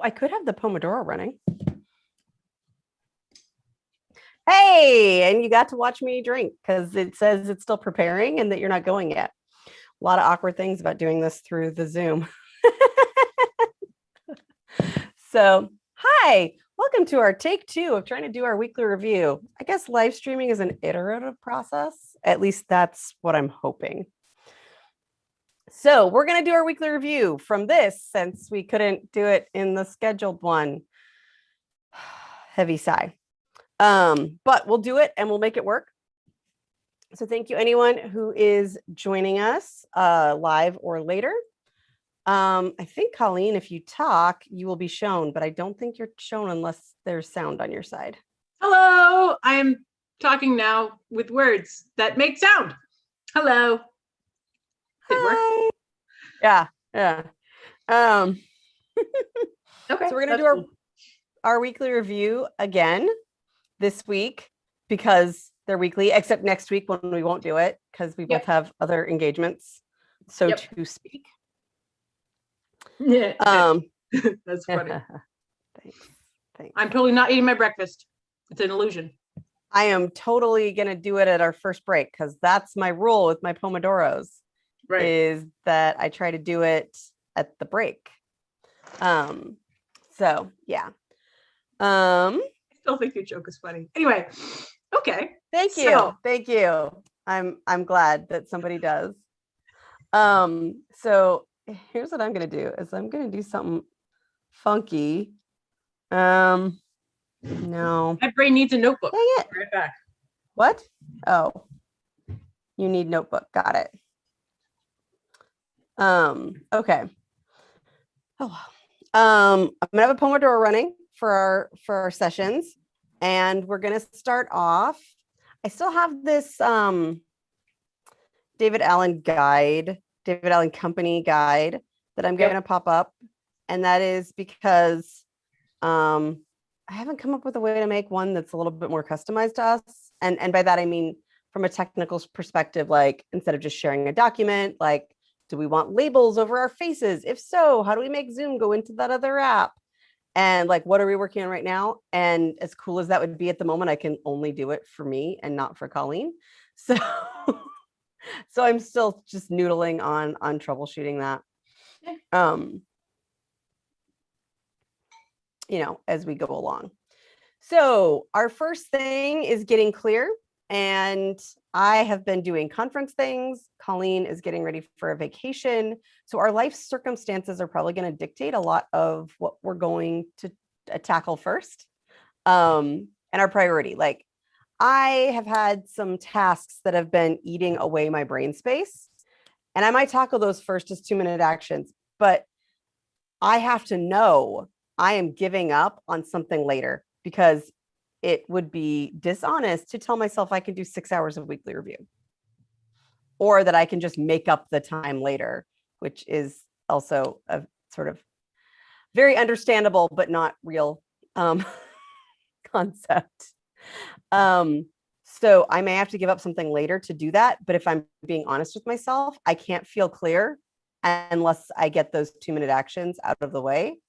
I could have the Pomodoro running. Hey, and you got to watch me drink because it says it's still preparing and that you're not going yet. A lot of awkward things about doing this through the Zoom. So, hi, welcome to our take 2 of trying to do our weekly review. I guess live streaming is an iterative process. At least that's what I'm hoping. So we're going to do our weekly review from this since we couldn't do it in the scheduled one. Heavy sigh. But we'll do it and we'll make it work. So thank you anyone who is joining us live or later. I think Colleen, if you talk, you will be shown, but I don't think you're shown unless there's sound on your side. Hello, I am talking now with words that make sound. Hello. Hi. Yeah. Okay. So we're gonna do our weekly review again this week because they're weekly, except next week when we won't do it because we both have other engagements, so to speak. Yeah. That's funny. Thanks. I'm totally not eating my breakfast. It's an illusion. I am totally gonna do it at our first break because that's my rule with my Pomodoros. Right. Is that I try to do it at the break. So yeah. I still think your joke is funny. Anyway, okay. Thank you. I'm glad that somebody does. So here's what I'm gonna do is I'm gonna do something funky. No. My brain needs a notebook. Dang it. Right back. What? Oh, you need notebook. Got it. Okay. I'm gonna have a Pomodoro running for our sessions, and we're gonna start off. I still have this David Allen Company guide that I'm gonna pop up, and that is because I haven't come up with a way to make one that's a little bit more customized to us, and by that I mean from a technical perspective, like instead of just sharing a document, like, do we want labels over our faces? If so, how do we make Zoom go into that other app? And like, what are we working on right now? And as cool as that would be at the moment, I can only do it for me and not for Colleen. So, so I'm still just noodling on troubleshooting that. As we go along. So our first thing is getting clear. And I have been doing conference things. Colleen is getting ready for a vacation. So our life circumstances are probably going to dictate a lot of what we're going to tackle first. And our priority. Like, I have had some tasks that have been eating away my brain space. And I might tackle those first as 2-minute actions. But I have to know I am giving up on something later because it would be dishonest to tell myself I can do 6 hours of weekly review or that I can just make up the time later, which is also a sort of very understandable, but not real concept. So I may have to give up something later to do that. But if I'm being honest with myself, I can't feel clear unless I get those 2-minute actions out of the way.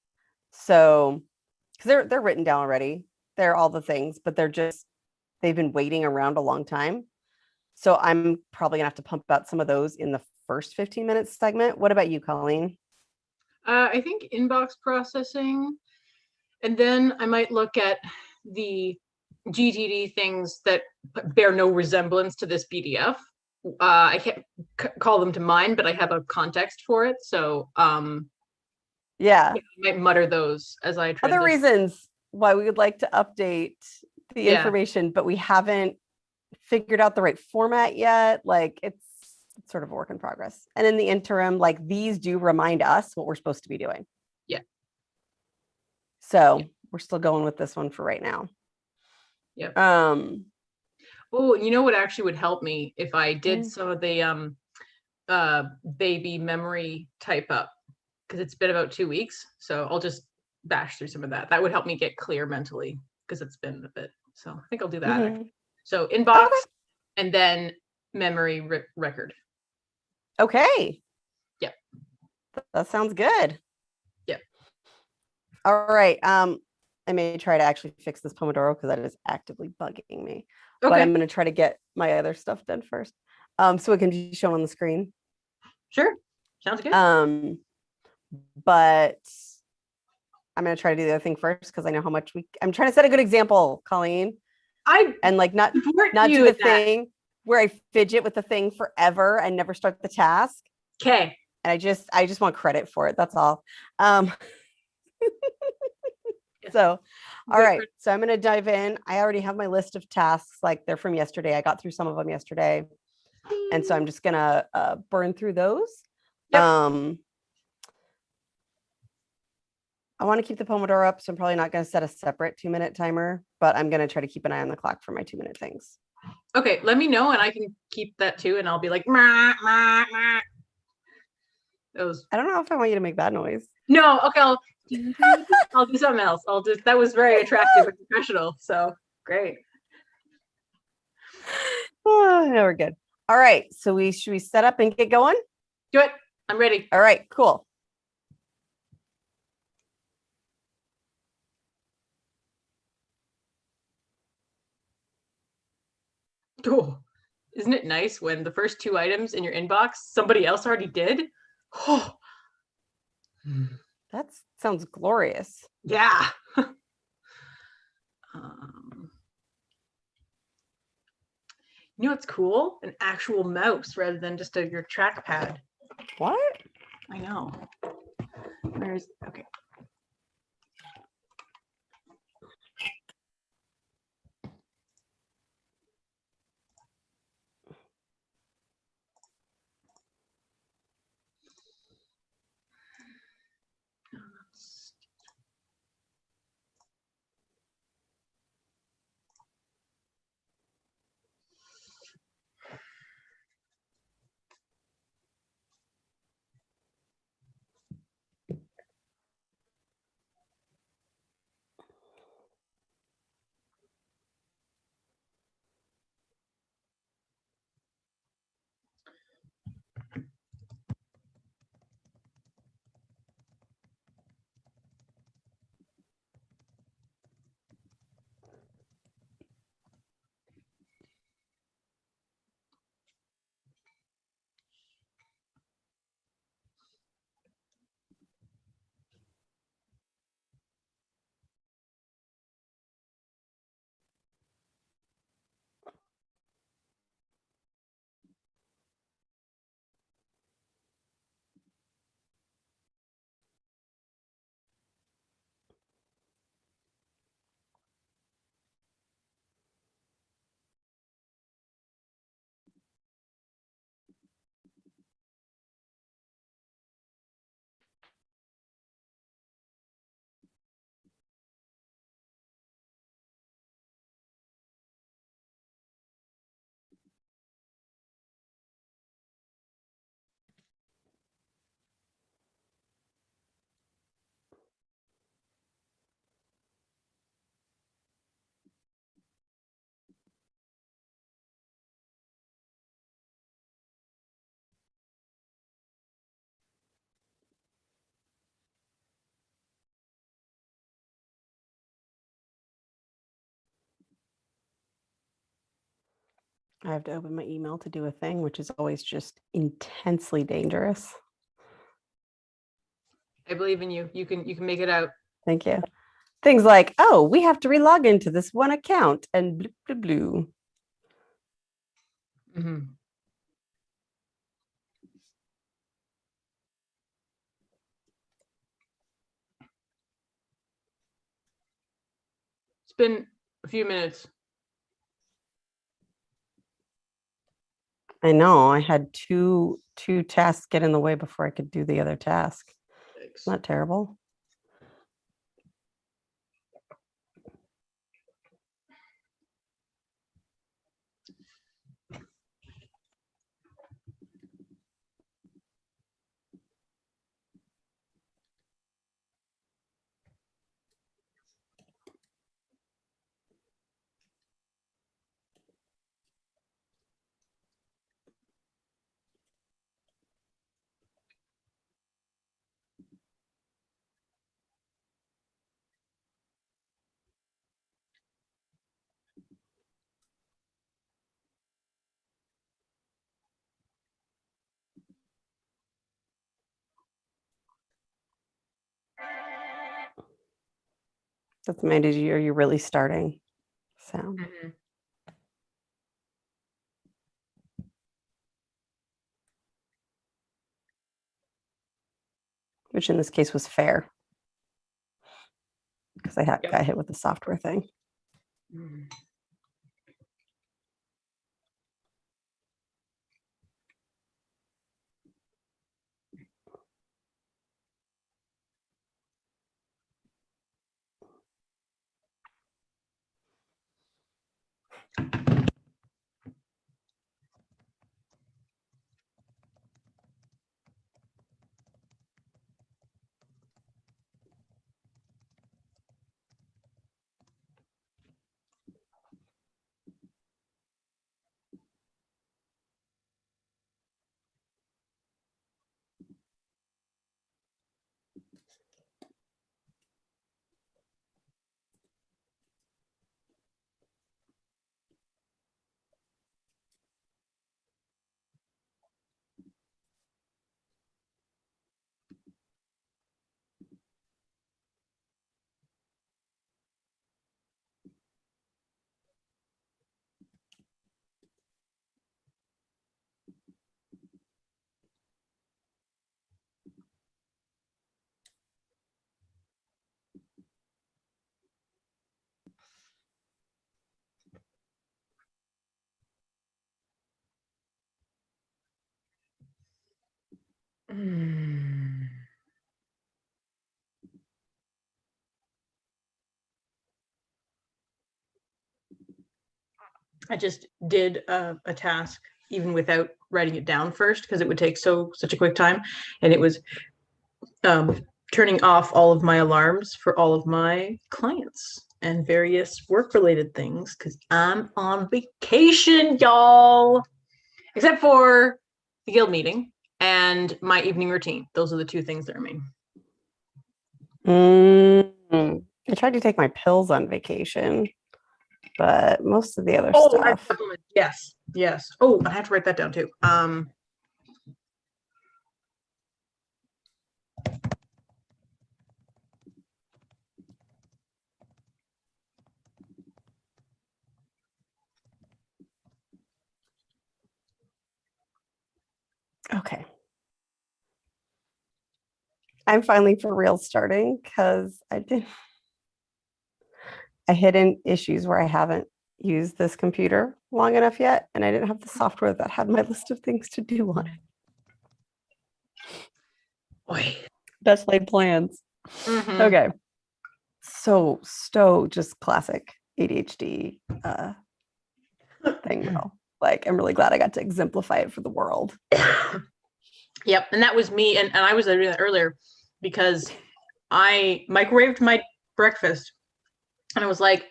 So, because they're written down already. They're all the things, but they've been waiting around a long time. So I'm probably gonna have to pump out some of those in the first 15-minute segment. What about you, Colleen? I think inbox processing, and then I might look at the GTD things that bear no resemblance to this PDF. I can't call them to mind, but I have a context for it. So I might mutter those as I transition. Other reasons why we would like to update the information, but we haven't figured out the right format yet. Like, it's sort of a work in progress. And in the interim, like, these do remind us what we're supposed to be doing. Yeah. So we're still going with this one for right now. Yep. Oh, you know what actually would help me if I did some of the baby memory type up, because it's been about 2 weeks. So I'll just bash through some of that. That would help me get clear mentally because it's been a bit. So I think I'll do that. So inbox and then memory record. Okay. Yep. That sounds good. Yep. All right. I may try to actually fix this Pomodoro because that is actively bugging me. Okay. But I'm going to try to get my other stuff done first. So it can be shown on the screen. Sure. Sounds good. But I'm going to try to do the other thing first because I know how much I'm trying to set a good example, Colleen. And like not do the thing where I fidget with the thing forever and never start the task. Okay. And I just want credit for it. That's all. So, all right. So I'm going to dive in. I already have my list of tasks. Like they're from yesterday. I got through some of them yesterday. And so I'm just going to burn through those. Yep. I want to keep the Pomodoro up. So I'm probably not going to set a separate 2-minute timer, but I'm going to try to keep an eye on the clock for my 2-minute things. Okay. Let me know and I can keep that too. And I'll be like, mah, mah, mah. I don't know if I want you to make that noise. No. Okay. I'll do something else. That was very attractive and professional. So great. Oh, no, we're good. All right. So should we set up and get going? Do it. I'm ready. All right, cool. Oh, isn't it nice when the first 2 items in your inbox, somebody else already did? Oh. That sounds glorious. Yeah. You know what's cool? An actual mouse rather than just your trackpad. What? I know. Okay. I have to open my email to do a thing, which is always just intensely dangerous. I believe in you. You can make it out. Thank you. Things like, oh, we have to relog into this one account and blue, blue, blue. Mm-hmm. It's been a few minutes. I know. I had two tasks get in the way before I could do the other task. Thanks. Not terrible. That's my year you're really starting. So. Mm-hmm. Which in this case was fair. Because I got hit with the software thing. Mm-hmm. I just did a task even without writing it down first because it would take such a quick time, and it was turning off all of my alarms for all of my clients and various work-related things because I'm on vacation, y'all. Except for the guild meeting and my evening routine. Those are the two things that remain. I tried to take my pills on vacation, but most of the other stuff. Yes. Oh, I have to write that down too. Okay. I'm finally for real starting because I hit in issues where I haven't used this computer long enough yet, and I didn't have the software that had my list of things to do on it. Boy. Best laid plans. Mm-hmm. Okay. So Stowe, just classic ADHD thing though. Like, I'm really glad I got to exemplify it for the world. Yep. And that was me. And I was doing that earlier because I microwaved my breakfast and I was like,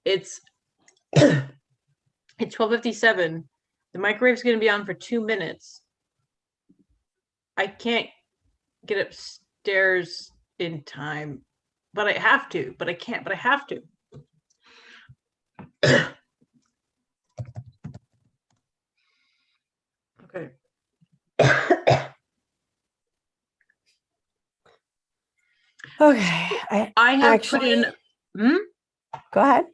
it's 12:57. The microwave's going to be on for 2 minutes. I can't get upstairs in time, but I have to, but I can't, but I have to. Okay. Okay. I have actually put in. Go ahead.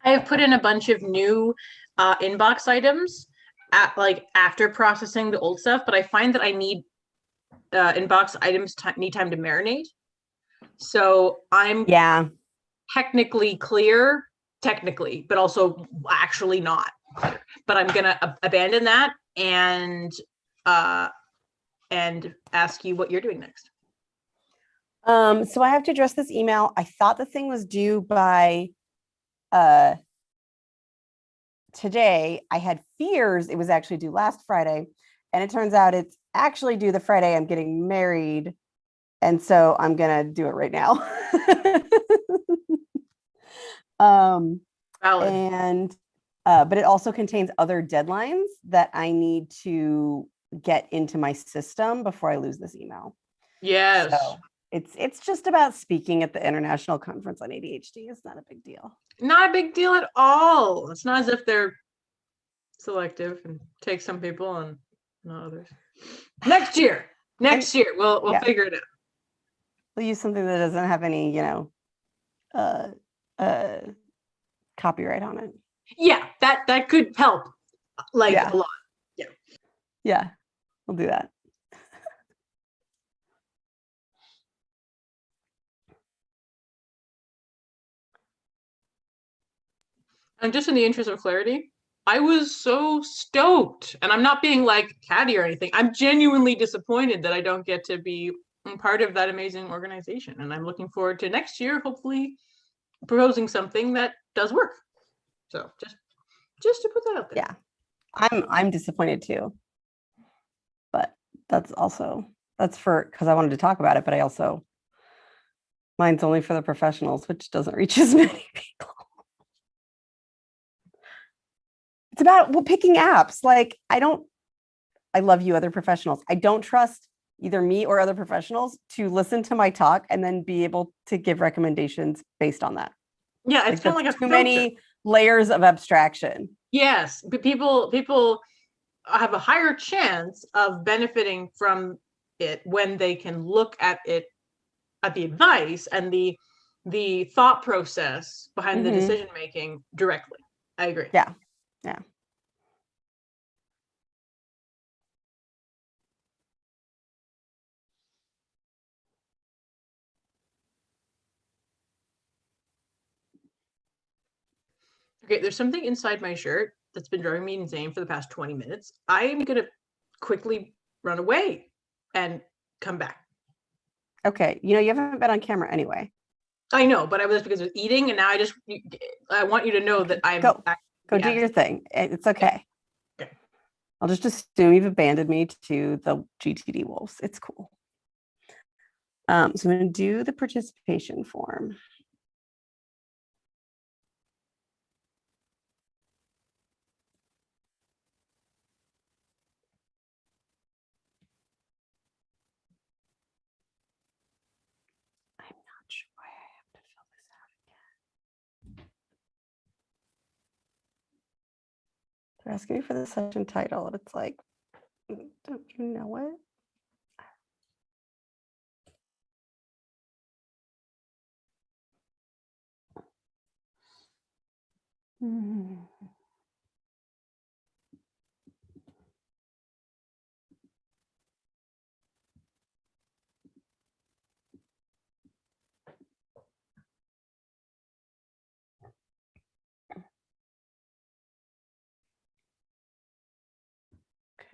I have put in a bunch of new inbox items after processing the old stuff, but I find that I need inbox items need time to marinate. So I'm technically clear, but also actually not. But I'm gonna abandon that and ask you what you're doing next. So I have to address this email. I thought the thing was due by today. I had fears it was actually due last Friday, and it turns out it's actually due the Friday I'm getting married, and so I'm gonna do it right now. Valid. And but it also contains other deadlines that I need to get into my system before I lose this email. Yes. So it's just about speaking at the International Conference on ADHD. It's not a big deal. Not a big deal at all. It's not as if they're selective and take some people and not others. Next year we'll figure it out. We'll use something that doesn't have any, copyright on it. Yeah, that could help like Yeah. a lot. Yeah, we'll do that. And just in the interest of clarity, I was so stoked, and I'm not being like catty or anything. I'm genuinely disappointed that I don't get to be part of that amazing organization. And I'm looking forward to next year, hopefully proposing something that does work. So just to put that out there. Yeah, I'm disappointed too. But that's for because I wanted to talk about it, but I also mine's only for the professionals, which doesn't reach as many people. It's about picking apps. Like I love you, other professionals. I don't trust either me or other professionals to listen to my talk and then be able to give recommendations based on that. Yeah, it's kind of like too many layers of abstraction. Yes, but people have a higher chance of benefiting from it when they can look at it, at the advice and the thought process behind the decision making directly. I agree. Yeah. Okay, there's something inside my shirt that's been driving me insane for the past 20 minutes. I am gonna quickly run away and come back. Okay, you haven't been on camera anyway. I know, but I was because of eating, and now I want you to know that I'm go do your thing. It's okay. Okay. I'll just assume you've abandoned me to the GTD wolves. It's cool. So I'm going to do the participation form. I'm not sure why I have to fill this out again. They're asking me for the session title. And it's like, don't you know it?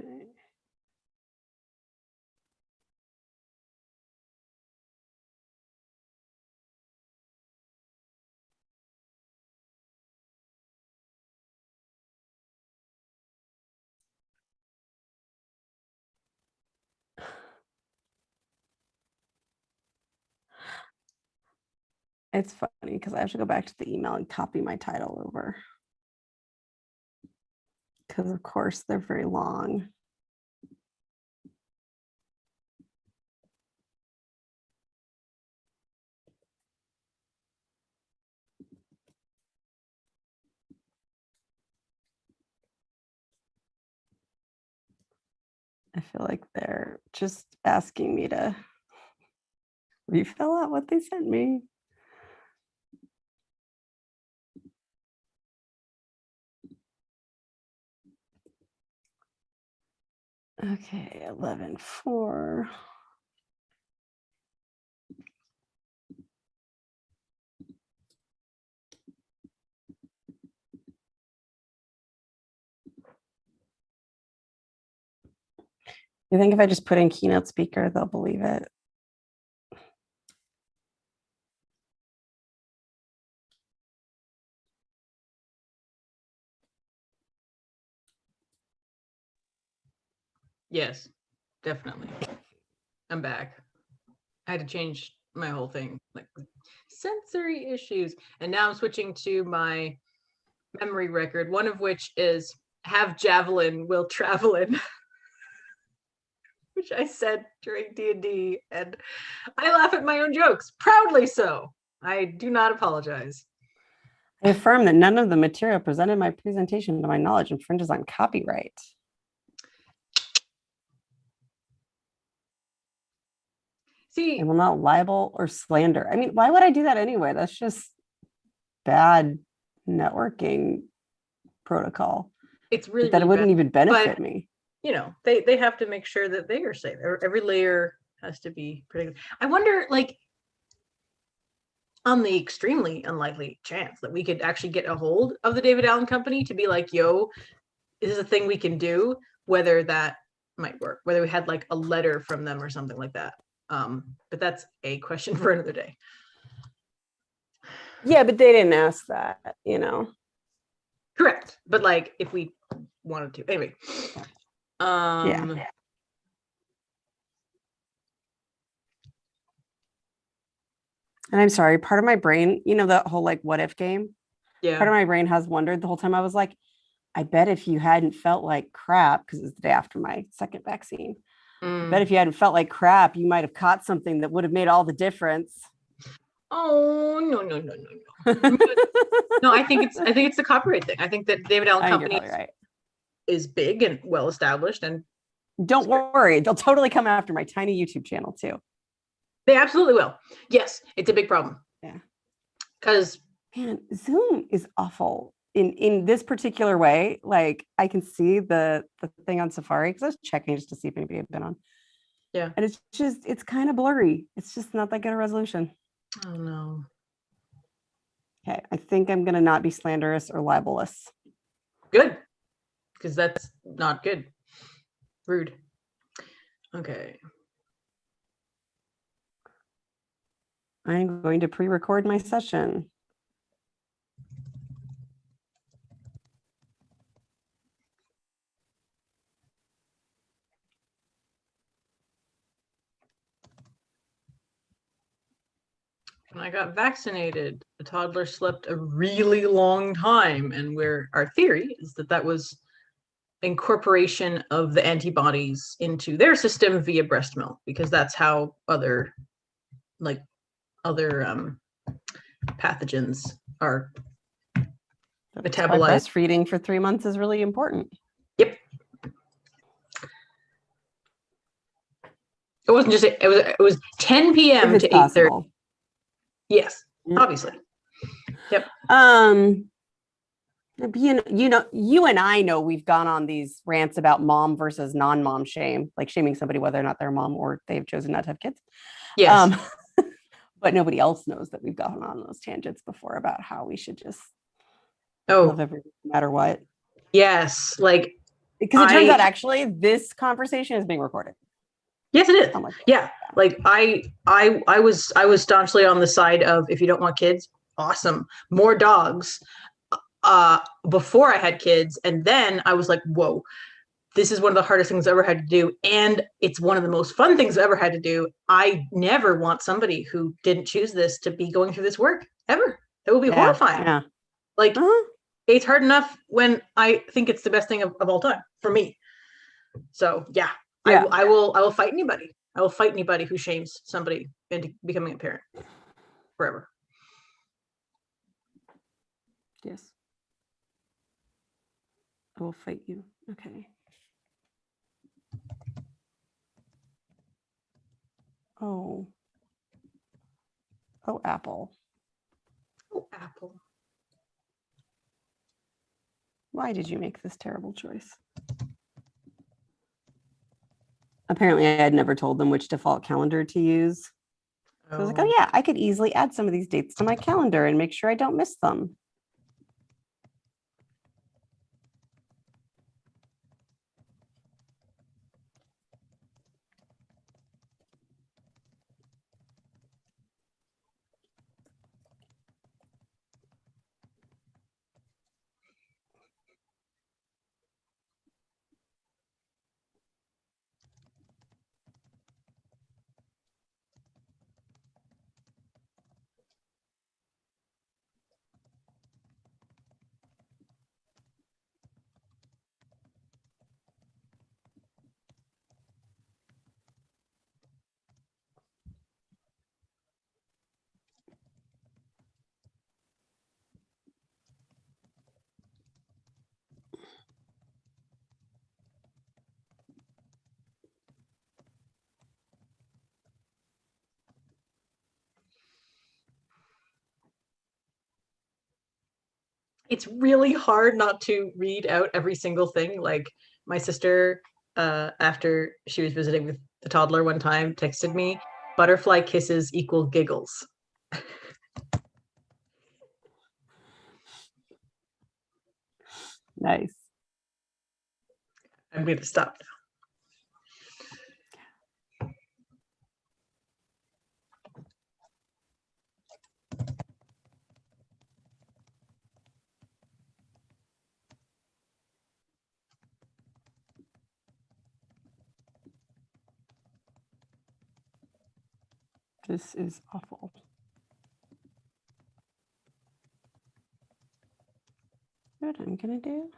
Okay. It's funny because I have to go back to the email and copy my title over. Because of course they're very long. I feel like they're just asking me to refill out what they sent me. Okay, 11:4. You think if I just put in keynote speaker, they'll believe it? Yes, definitely. I'm back. I had to change my whole thing, like sensory issues. And now I'm switching to my memory record, one of which is have javelin will travelin, which I said during D&D, and I laugh at my own jokes, proudly so. I do not apologize. I affirm that none of the material presented in my presentation, to my knowledge, infringes on copyright. See, and will not libel or slander. I mean, why would I do that anyway? That's just bad networking protocol. it's really, that really it wouldn't bad, even benefit but, me. you know, they have to make sure that they are safe. Every layer has to be predicted. I wonder, like, on the extremely unlikely chance that we could actually get a hold of the David Allen Company to be like, yo, this is a thing we can do, whether that might work, whether we had like a letter from them or something like that. But that's a question for another day. Yeah, but they didn't ask that, you know. Correct. But like if we wanted to. Anyway. Yeah. And I'm sorry, part of my brain, you know, that whole like what if game? Yeah. Part of my brain has wondered the whole time. I was like, I bet if you hadn't felt like crap, because it's the day after my second vaccine, I bet if you hadn't felt like crap, you might have caught something that would have made all the difference. Oh, no. No, I think it's the copyright thing. I think that David Allen Company is big and well established, and don't worry, they'll totally come after my tiny YouTube channel too. They absolutely will. Yes, it's a big problem. Yeah. Because man, Zoom is awful in this particular way. Like I can see the thing on Safari because I was checking just to see if anybody had been on. Yeah. And it's kind of blurry. It's just not that good a resolution. Oh no. Okay. I think I'm gonna not be slanderous or libelous. Good. Because that's not good. Rude. Okay. I'm going to pre-record my session. When I got vaccinated, the toddler slept a really long time, and where our theory is that was incorporation of the antibodies into their system via breast milk, because that's how other pathogens are metabolized. Breastfeeding for 3 months is really important. Yep. It wasn't just it was 10 p.m. to 8:30. Yes, obviously. Yep. You and I know we've gone on these rants about mom versus non-mom shame, like shaming somebody whether or not they're a mom or they've chosen not to have kids. Yes. But nobody else knows that we've gone on those tangents before about how we should just love everyone no matter what. Yes, like because it turns out actually this conversation is being recorded. Yes, it is. Yeah, like I was staunchly on the side of if you don't want kids, awesome, more dogs. Before I had kids, and then I was like, whoa, this is one of the hardest things I've ever had to do, and it's one of the most fun things I've ever had to do. I never want somebody who didn't choose this to be going through this work ever. It would be horrifying. Yeah. Like it's hard enough when I think it's the best thing of all time for me. So yeah. I will fight anybody. I will fight anybody who shames somebody into becoming a parent forever. Yes. I will fight you. Okay. Oh, Apple. Oh, Apple. Why did you make this terrible choice? Apparently, I had never told them which default calendar to use. So I was like, oh yeah, I could easily add some of these dates to my calendar and make sure I don't miss them. it's really hard not to read out every single thing. Like my sister, after she was visiting with the toddler one time, texted me, butterfly kisses equal giggles. Nice. I'm going to stop now. This is awful. What I'm gonna do?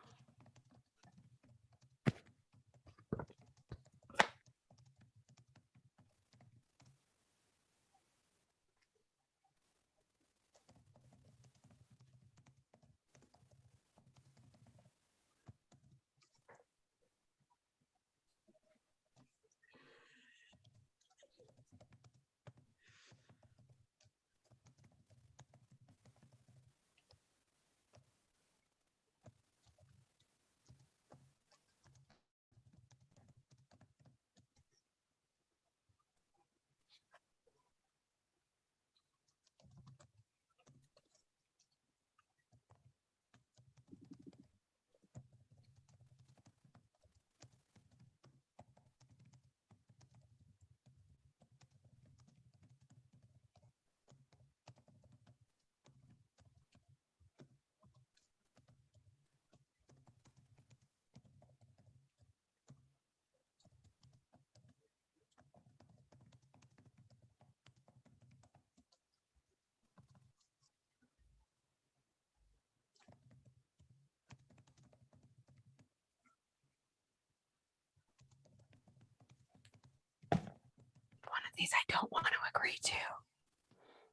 One of these I don't want to agree to.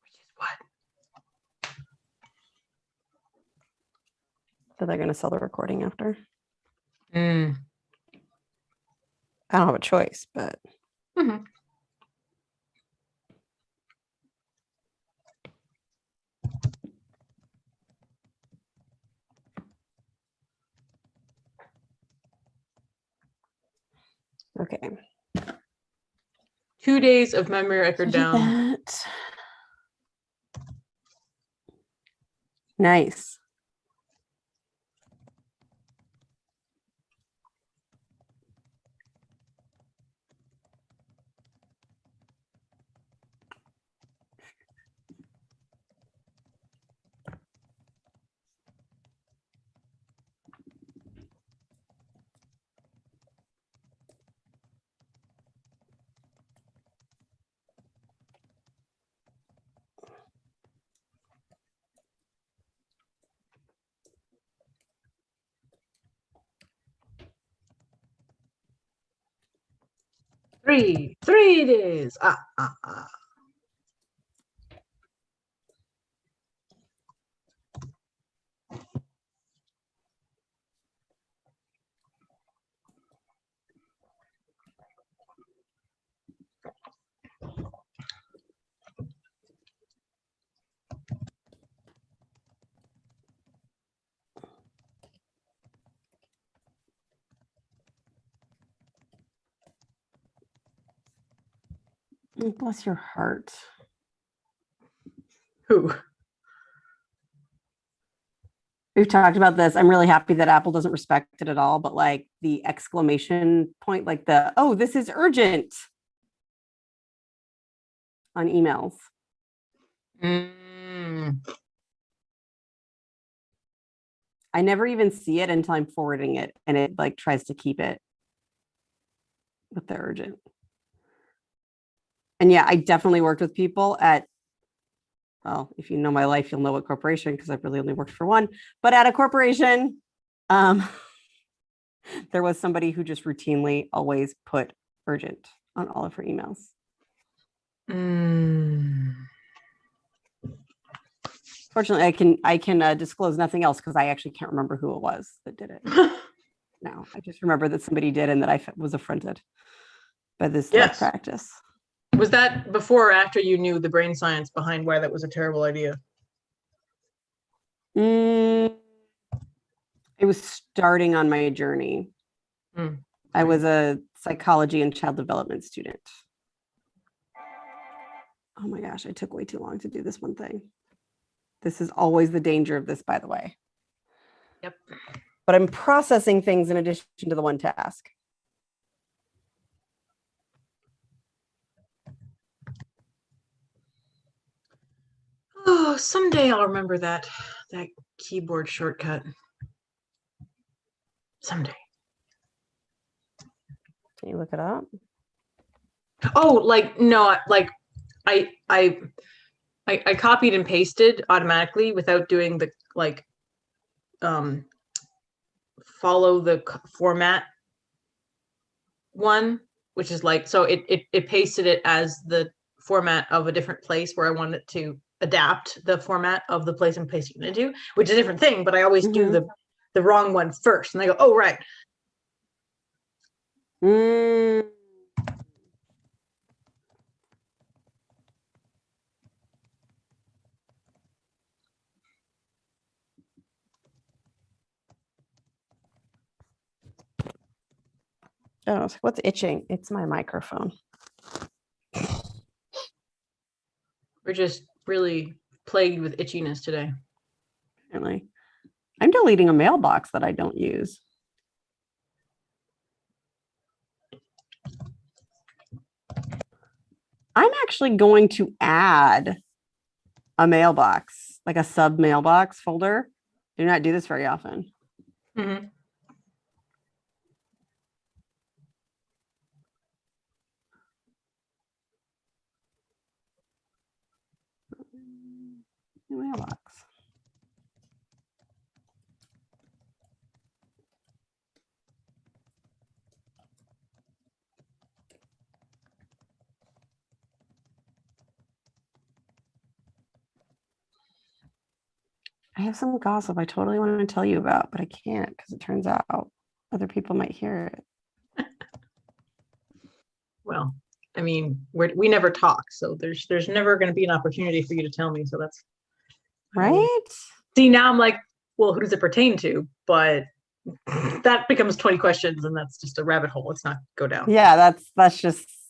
Which is what? So they're going to sell the recording after. Mm. I don't have a choice, but. Mm-hmm. Okay. 2 days of memory record down. That. Nice. Three days. Bless your heart. Who? We've talked about this. I'm really happy that Apple doesn't respect it at all, but like the exclamation point, like the, oh, this is urgent on emails. Mm. I never even see it until I'm forwarding it, and it like tries to keep it with the urgent. And yeah, I definitely worked with people at, well, if you know my life, you'll know what corporation, because I've really only worked for one, but at a corporation, there was somebody who just routinely always put urgent on all of her emails. Mm. Fortunately, I can disclose nothing else because I actually can't remember who it was that did it. No, I just remember that somebody did and that I was affronted by this life practice. Was that before or after you knew the brain science behind why that was a terrible idea? I was starting on my journey. I was a psychology and child development student. Oh my gosh, I took way too long to do this one thing. This is always the danger of this, by the way. Yep. But I'm processing things in addition to the one task. Oh, someday I'll remember that keyboard shortcut. Someday. Can you look it up? Oh, like no, like I copied and pasted automatically without doing the like follow the format one, which is like, so it pasted it as the format of a different place where I wanted it to adapt the format of the place I'm pasting it into, which is a different thing, but I always do the wrong one first. And I go, oh, right. Oh, what's itching? It's my microphone. We're just really plagued with itchiness today. Apparently. I'm deleting a mailbox that I don't use. I'm actually going to add a mailbox, like a sub mailbox folder. I do not do this very often. Mm-hmm. Mailbox. I have some gossip I totally want to tell you about, but I can't because it turns out other people might hear it. Well, I mean, we never talk, so there's never going to be an opportunity for you to tell me. So that's right. See, now I'm like, well, who does it pertain to? But that becomes 20 questions, and that's just a rabbit hole. Let's not go down. Yeah, that's not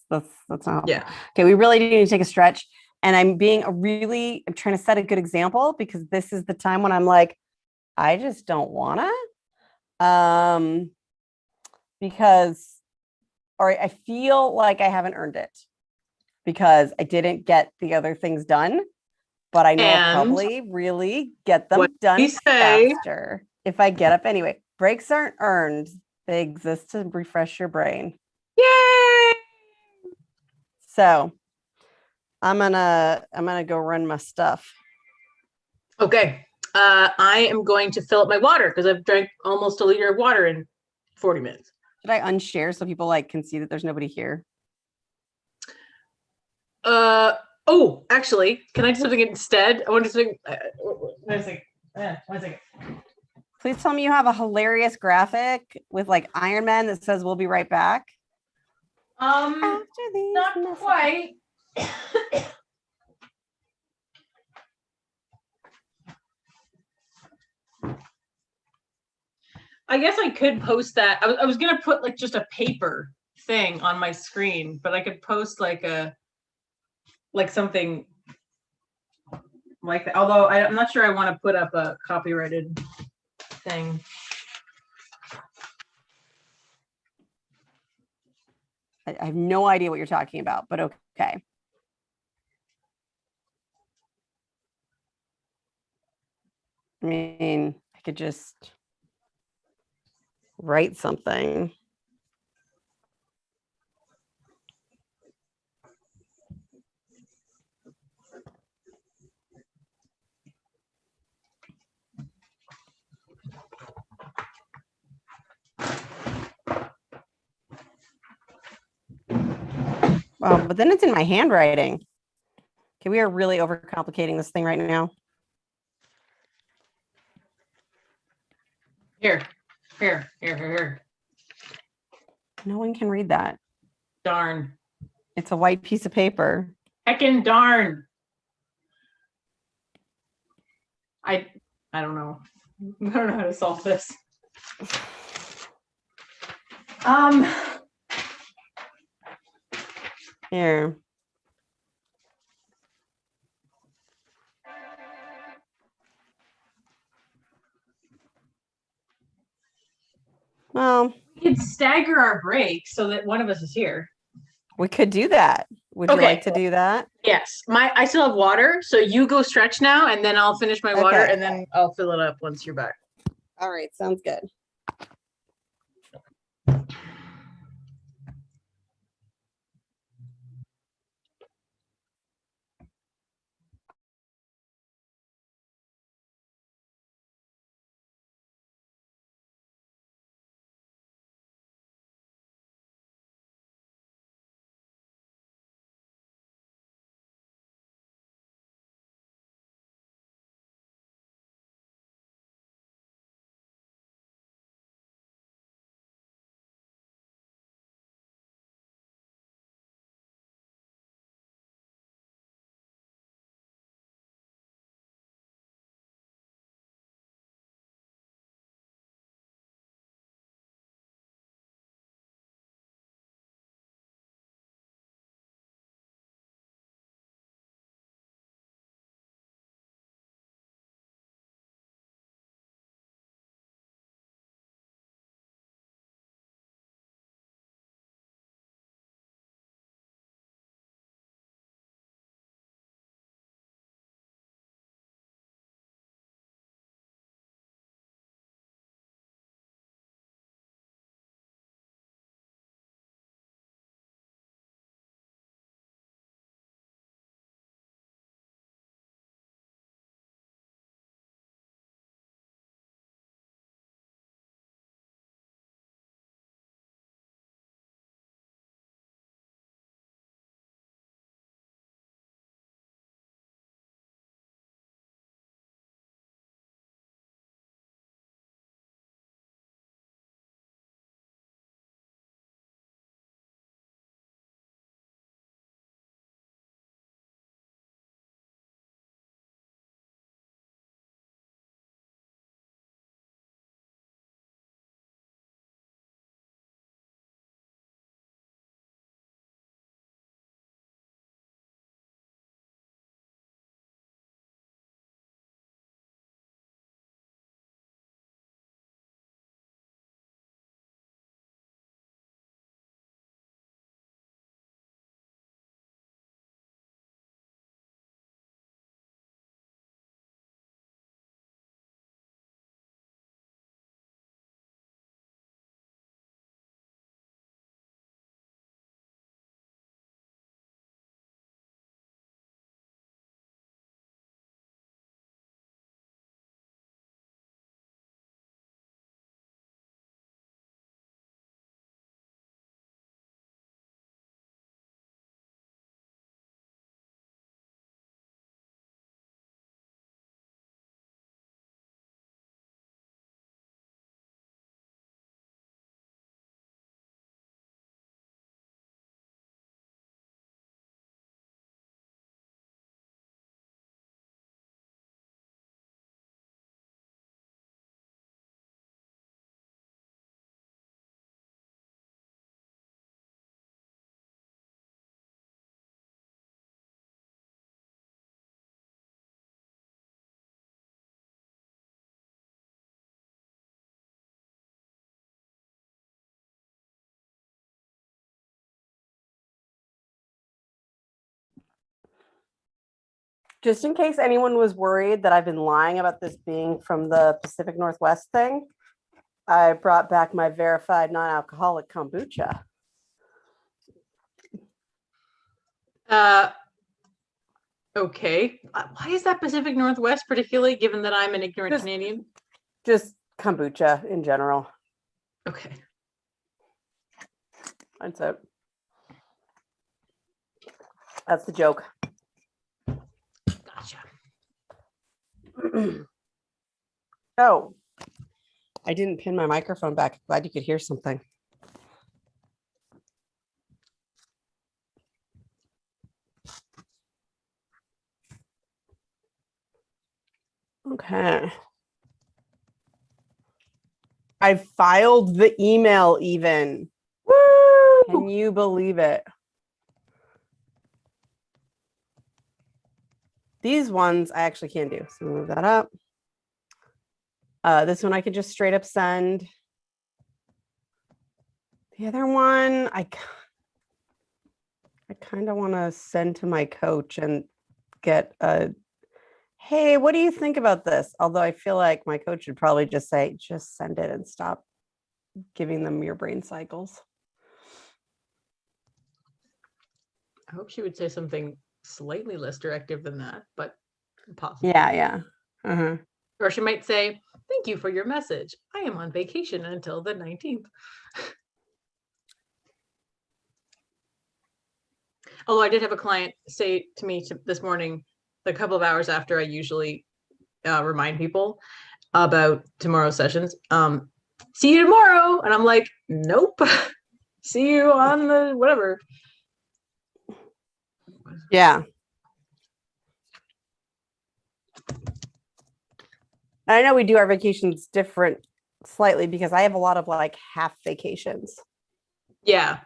helpful. Yeah. Okay, we really need to take a stretch. And I'm trying to set a good example because this is the time when I'm like, I just don't wanna. Or I feel like I haven't earned it because I didn't get the other things done, but I know I'll probably really get them done faster if I get up anyway. Breaks aren't earned. They exist to refresh your brain. Yay! So I'm gonna go run my stuff. Okay. I am going to fill up my water because I've drank almost a liter of water in 40 minutes. Should I unshare so people can see that there's nobody here? Oh, actually, can I do something instead? I want to do one second. Please tell me you have a hilarious graphic with Iron Man that says we'll be right back. Not quite. I guess I could post that. I was gonna put just a paper thing on my screen, but I could post something like that. Although I'm not sure I want to put up a copyrighted thing. I have no idea what you're talking about, but okay. I mean, I could just write something. Well, but then it's in my handwriting. Okay, we are really overcomplicating this thing right now. Here. No one can read that. Darn. It's a white piece of paper. Heckin' darn. I don't know. I don't know how to solve this. Here. Well, we could stagger our break so that one of us is here. We could do that. Would you like to do that? Yes. I still have water, so you go stretch now, and then I'll finish my water, and then I'll fill it up once you're back. All right, sounds good. Just in case anyone was worried that I've been lying about this being from the Pacific Northwest thing, I brought back my verified non-alcoholic kombucha. Okay. Why is that Pacific Northwest, particularly given that I'm an ignorant Canadian? Just kombucha in general. Okay. That's it. That's the joke. Gotcha. Oh, I didn't pin my microphone back. Glad you could hear something. Okay. I filed the email even. Woo! Can you believe it? These ones I actually can do. So move that up. This one I could just straight up send. The other one, I kind of want to send to my coach and get a, hey, what do you think about this? Although I feel like my coach would probably just say, just send it and stop giving them your brain cycles. I hope she would say something slightly less directive than that, but possible. Yeah. Uh-huh. Or she might say, thank you for your message. I am on vacation until the 19th. Although I did have a client say to me this morning, a couple of hours after I usually remind people about tomorrow's sessions, see you tomorrow. And I'm like, nope. See you on the whatever. Yeah. I know we do our vacations different slightly because I have a lot of like half vacations. Yeah.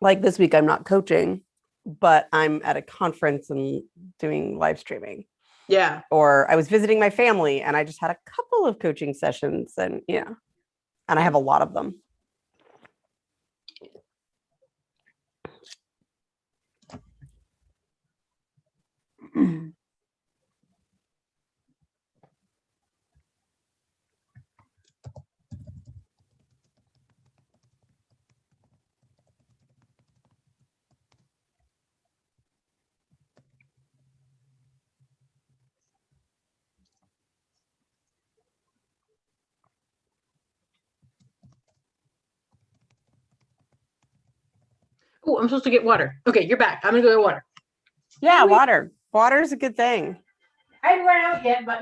Like this week, I'm not coaching, but I'm at a conference and doing live streaming. Yeah. Or I was visiting my family and I just had a couple of coaching sessions and and I have a lot of them. Oh, I'm supposed to get water. Okay, you're back. I'm gonna go get water. Yeah, water. Water is a good thing. I haven't run out yet, but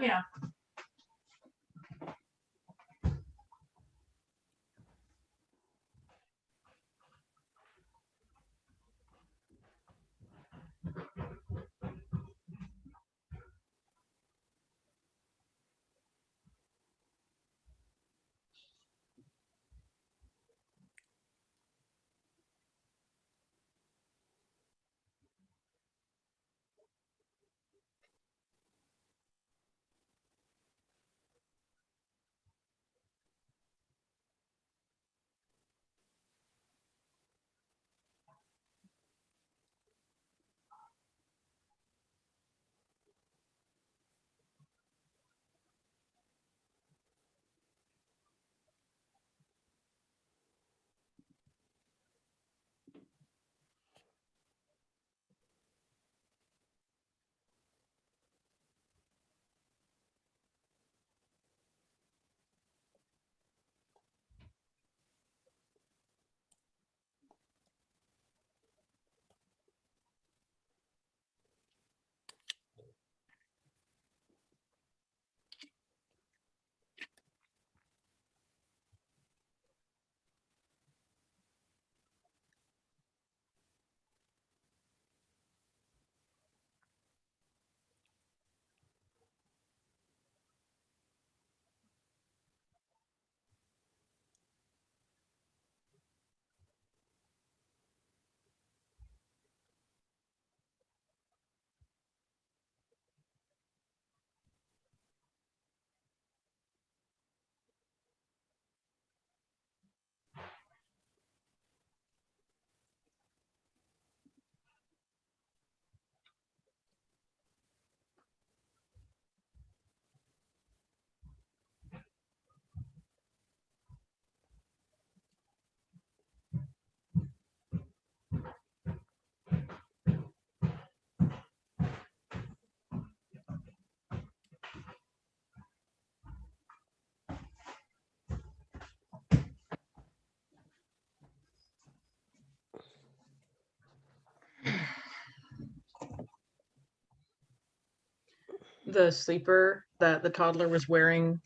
the sleeper that the toddler was wearing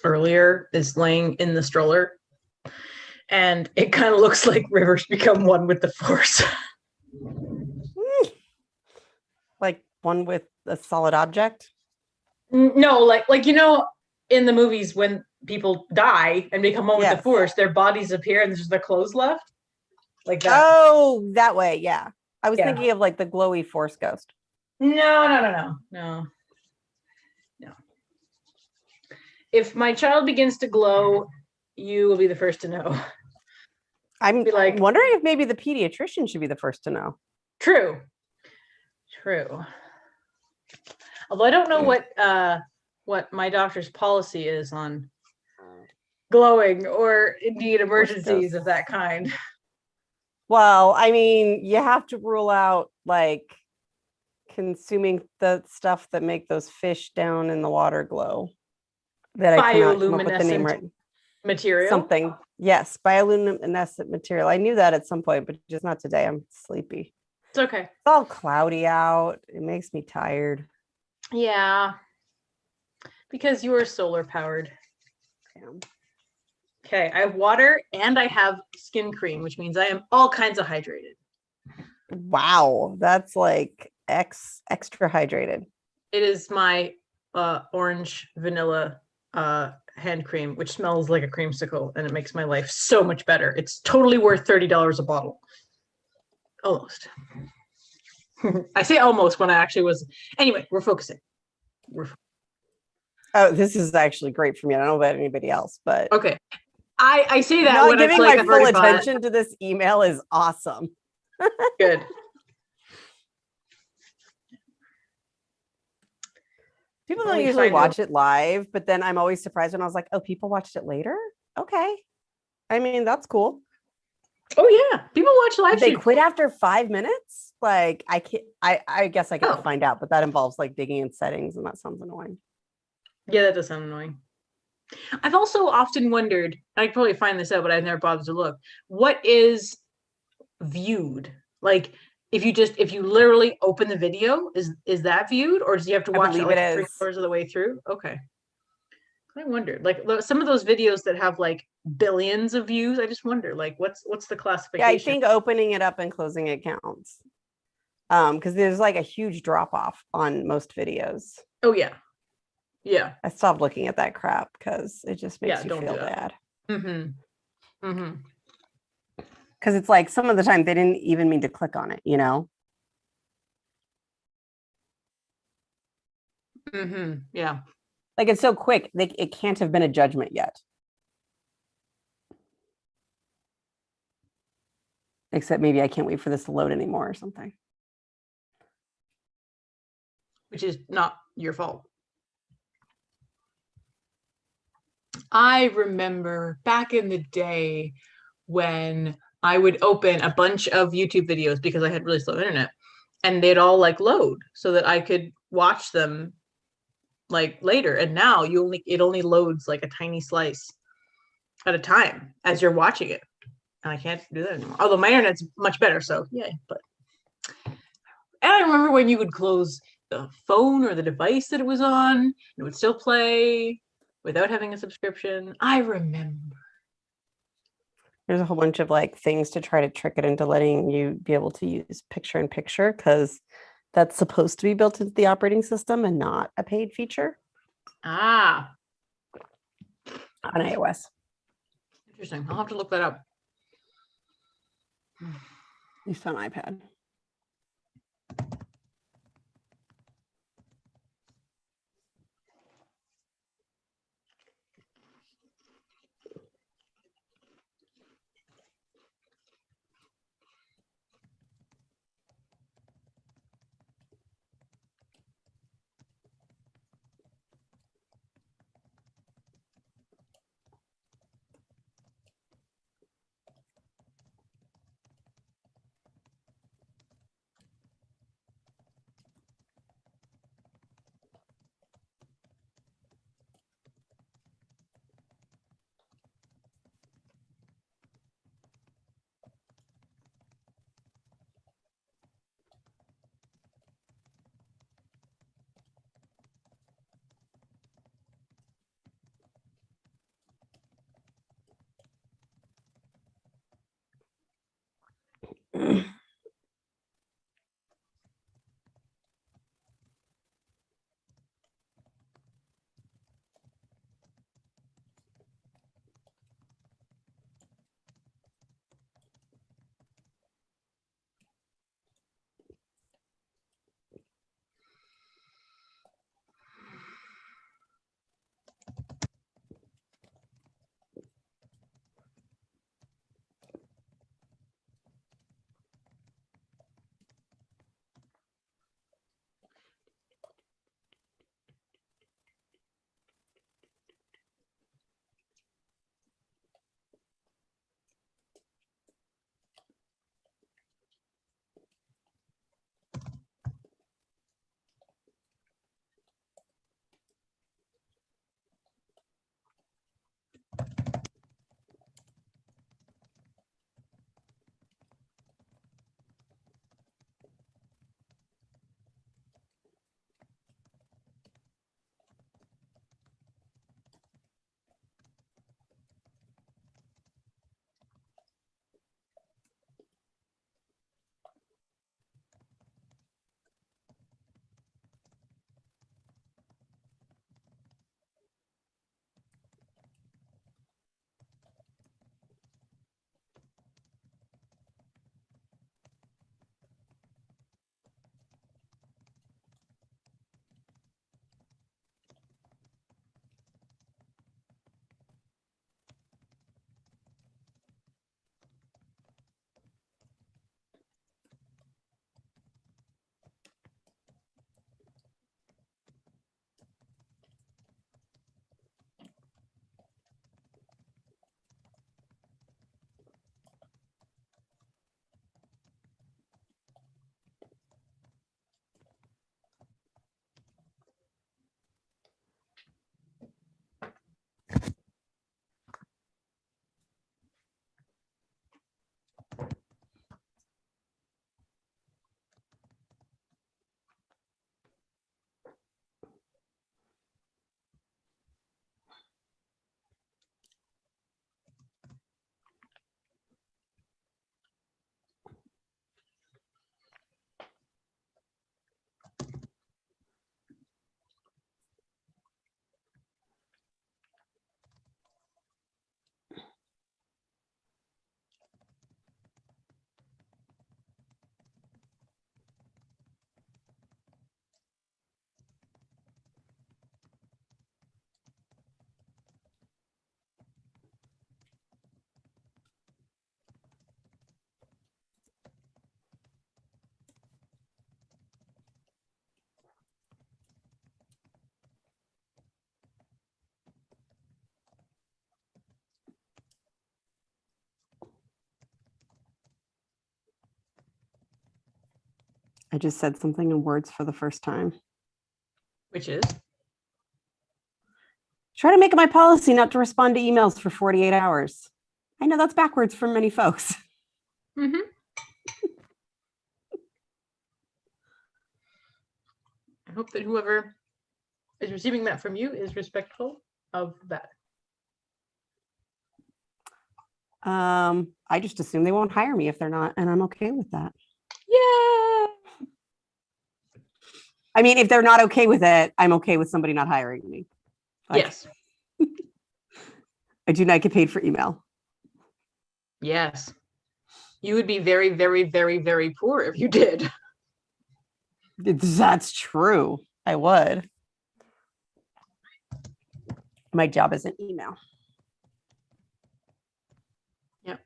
earlier is laying in the stroller, and it kind of looks like River's become one with the Force. Like one with a solid object? No, like in the movies when people die and become one with the Yes. force, their bodies appear and there's just their clothes left. Like that. Oh, that way. Yeah. I was Yeah. thinking of like the glowy force ghost. No. If my child begins to glow, you will be the first to know. I'm Be like, wondering if maybe the pediatrician should be the first to know. True. Although I don't know what my doctor's policy is on glowing or indeed emergencies of that kind. Well, I mean, you have to rule out like consuming the stuff that make those fish down in the water glow. That I cannot come up with the name right. Material? Something. Yes, bioluminescent material. I knew that at some point, but just not today. I'm sleepy. It's okay. It's all cloudy out. It makes me tired. Yeah. Because you are solar powered. Damn. Okay, I have water and I have skin cream, which means I am all kinds of hydrated. Wow, that's like extra hydrated. It is my orange vanilla hand cream, which smells like a creamsicle, and it makes my life so much better. It's totally worth $30 a bottle. Almost. I say almost when I actually was. Anyway, we're focusing. Oh, this is actually great for me. I don't know about anybody else, but okay. I say that not when giving like my full attention to this email is awesome. Good. People don't usually watch it live, but then I'm always surprised when I was like, oh, people watched it later? Okay. I mean, that's cool. Oh yeah. People watch live. They quit after 5 minutes? Like I guess I could find out, but that involves like digging in settings and that sounds annoying. Yeah, that does sound annoying. I've also often wondered, I could probably find this out, but I've never bothered to look. What is viewed? Like if you literally open the video, is that viewed, or do you have to watch it like 3/4 of the way through? Okay. I wondered, like some of those videos that have like billions of views, I just wonder, like what's the classification? Yeah, I think opening it up and closing it counts. Because there's like a huge drop off on most videos. Oh yeah. Yeah. I stopped looking at that crap because it just makes you feel bad. Mm-hmm. Mm-hmm. Because it's like some of the time they didn't even mean to click on it, you know? Mm-hmm. Yeah. Like it's so quick, it can't have been a judgment yet. Except maybe I can't wait for this to load anymore or something. Which is not your fault. I remember back in the day when I would open a bunch of YouTube videos because I had really slow internet, and they'd all like load so that I could watch them like later. And now it only loads like a tiny slice at a time as you're watching it. And I can't do that anymore. Although my internet's much better, so yay. And I remember when you would close the phone or the device that it was on, and it would still play without having a subscription. I remember. There's a whole bunch of like things to try to trick it into letting you be able to use picture in picture, because that's supposed to be built into the operating system and not a paid feature. On iOS. Interesting. I'll have to look that up. At least on iPad. I just said something in words for the first time. Which is? Try to make it my policy not to respond to emails for 48 hours. I know that's backwards for many folks. Mm-hmm. I hope that whoever is receiving that from you is respectful of that. I just assume they won't hire me if they're not, and I'm okay with that. Yeah. I mean, if they're not okay with it, I'm okay with somebody not hiring me. Yes. I do not get paid for email. Yes. You would be very, very, very, very poor if you did. That's true. I would. My job is an email. Yep.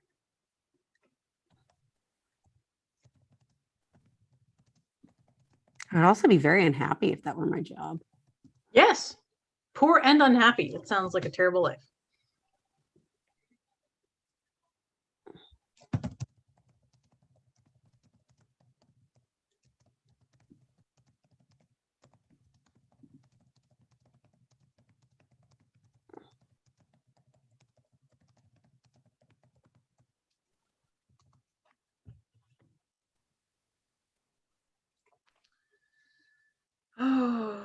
I'd also be very unhappy if that were my job. Yes. Poor and unhappy. It sounds like a terrible life. Oh.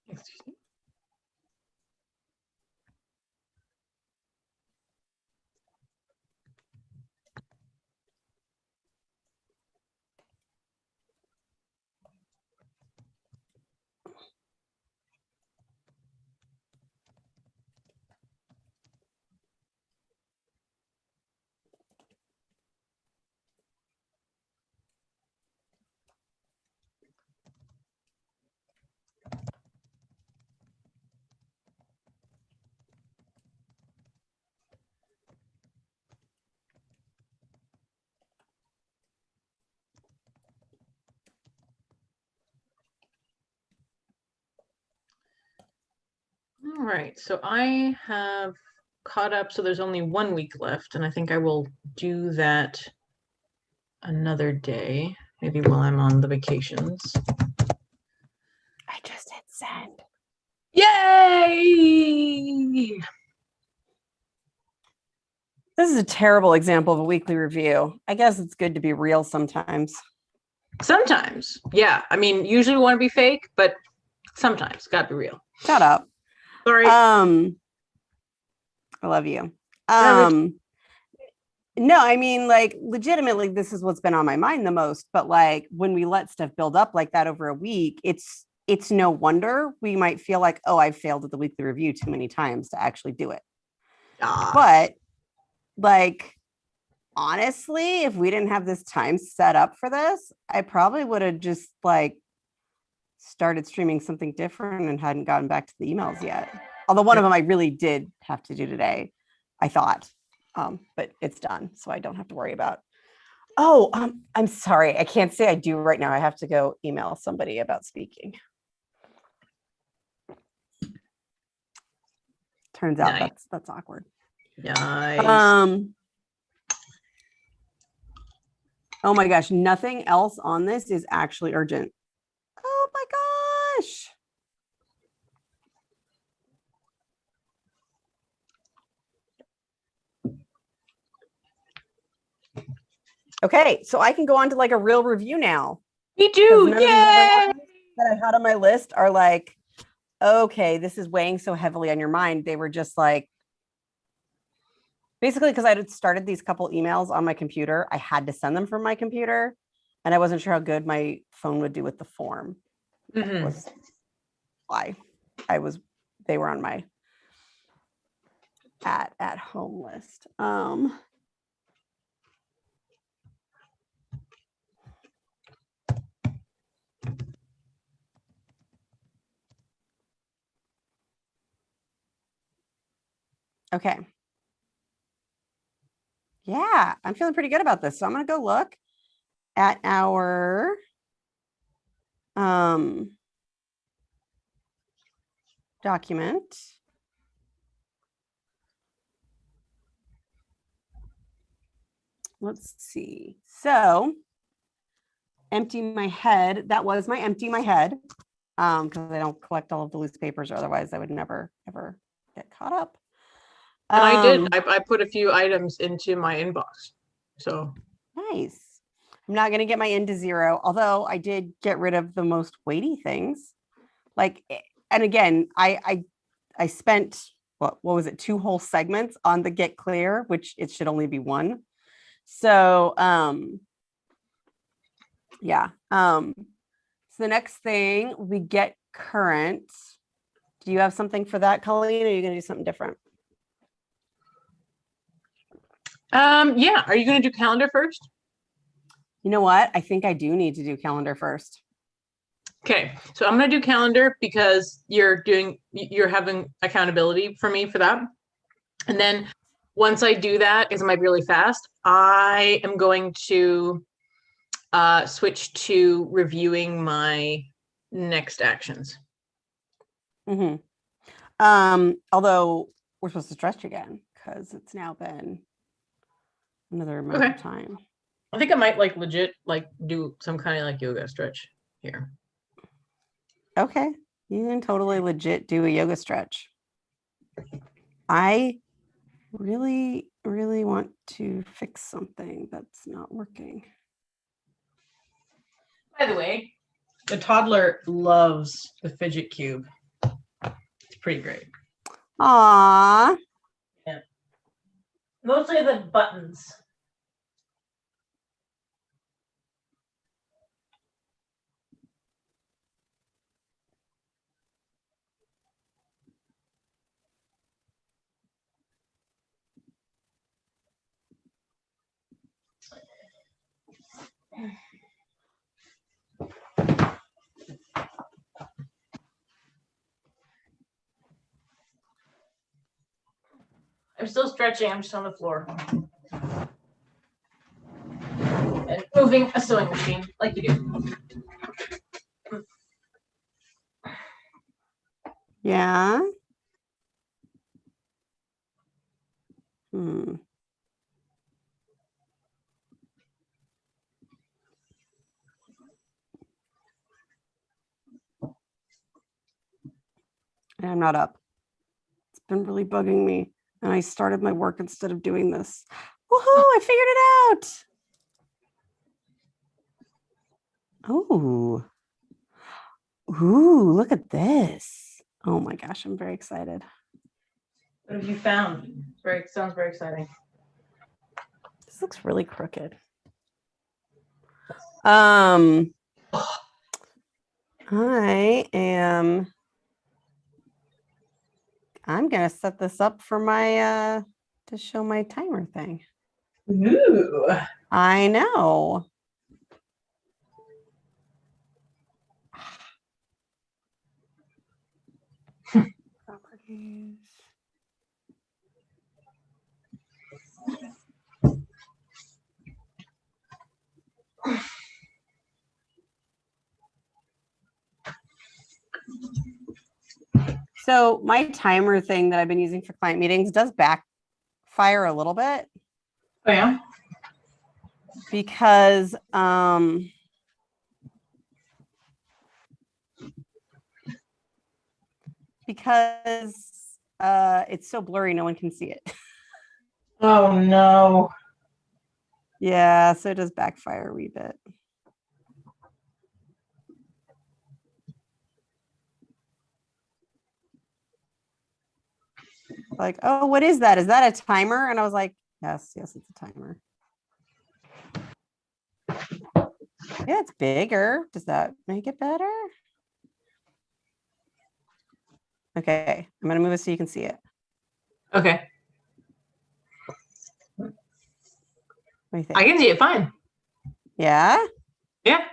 Excuse me. All right, so I have caught up, so there's only 1 week left, and I think I will do that another day, maybe while I'm on the vacations. I just hit send. Yay! This is a terrible example of a weekly review. I guess it's good to be real sometimes. Sometimes, yeah. I mean, usually we want to be fake, but sometimes gotta be real. Shut up. Sorry. I love you. No, I mean, like, legitimately, this is what's been on my mind the most. But like, when we let stuff build up like that over a week, it's no wonder we might feel like, oh, I've failed at the weekly review too many times to actually do it. But like, honestly, if we didn't have this time set up for this, I probably would have just like started streaming something different and hadn't gotten back to the emails yet. Although one of them I really did have to do today, I thought, but it's done, so I don't have to worry about. Oh, I'm sorry, I can't say I do right now. I have to go email somebody about speaking. Turns out that's awkward. Nice. Oh my gosh, nothing else on this is actually urgent. Oh my gosh. Okay, so I can go on to like a real review now. Me too. None of these other ones that I had on my list are like, okay, this is weighing so heavily on your mind. They were just like, basically, because I had started these couple emails on my computer, I had to send them from my computer, and I wasn't sure how good my phone would do with the form. was why they were on my at home list. Okay. Yeah, I'm feeling pretty good about this. So I'm going to go look at our document. Let's see. So empty my head. That was my empty my head. Because I don't collect all of the loose papers, or otherwise I would never ever get caught up. And I did. I put a few items into my inbox. So nice. I'm not going to get my into 0, although I did get rid of the most weighty things. Like, and again, I spent what was it, 2 whole segments on the get clear, which it should only be 1. So yeah. So the next thing, we get current. Do you have something for that, Colleen? Or are you going to do something different? Yeah. Are you going to do calendar first? You know what? I think I do need to do calendar first. Okay. So I'm going to do calendar because you're having accountability for me for that. And then once I do that, because it might be really fast, I am going to switch to reviewing my next actions. Mm-hmm. Although we're supposed to stretch again because it's now been another amount of time. I think I might legit do some kind of yoga stretch here. Okay. You can totally legit do a yoga stretch. I really, really want to fix something that's not working. By the way, the toddler loves the fidget cube. It's pretty great. Aww. Yeah. Mostly the buttons. I'm still stretching. I'm just on the floor. And moving a sewing machine like you do. Yeah. I'm not up. It's been really bugging me. And I started my work instead of doing this. Woohoo, I figured it out. Oh. Ooh, look at this. Oh my gosh, I'm very excited. What have you found? Sounds very exciting. This looks really crooked. I'm gonna set this up for my to show my timer thing. Ooh. I know. Properties. So my timer thing that I've been using for client meetings does backfire a little bit. Oh yeah. Because it's so blurry, no one can see it. Oh no. Yeah, so it does backfire a wee bit. Like, oh, what is that? Is that a timer? And I was like, yes, it's a timer. Yeah, it's bigger. Does that make it better? Okay, I'm gonna move it so you can see it. Okay. What do you think? I can see it fine. Yeah? Yeah.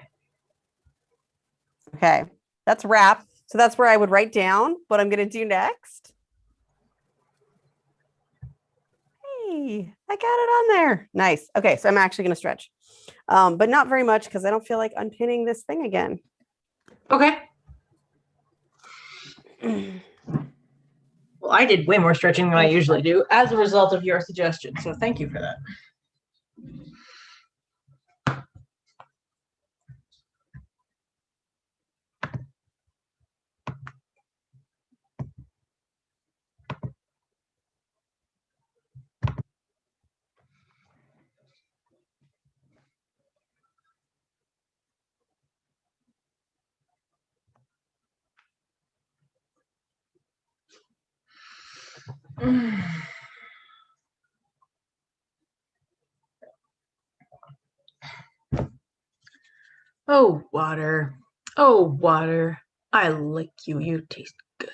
Okay, that's wrap. So that's where I would write down what I'm gonna do next. Hey, I got it on there. Nice. Okay, so I'm actually gonna stretch. But not very much because I don't feel like unpinning this thing again. Okay. Well, I did way more stretching than I usually do as a result of your suggestion. So thank you for that. Oh, water. Oh, water. I like you. You taste good.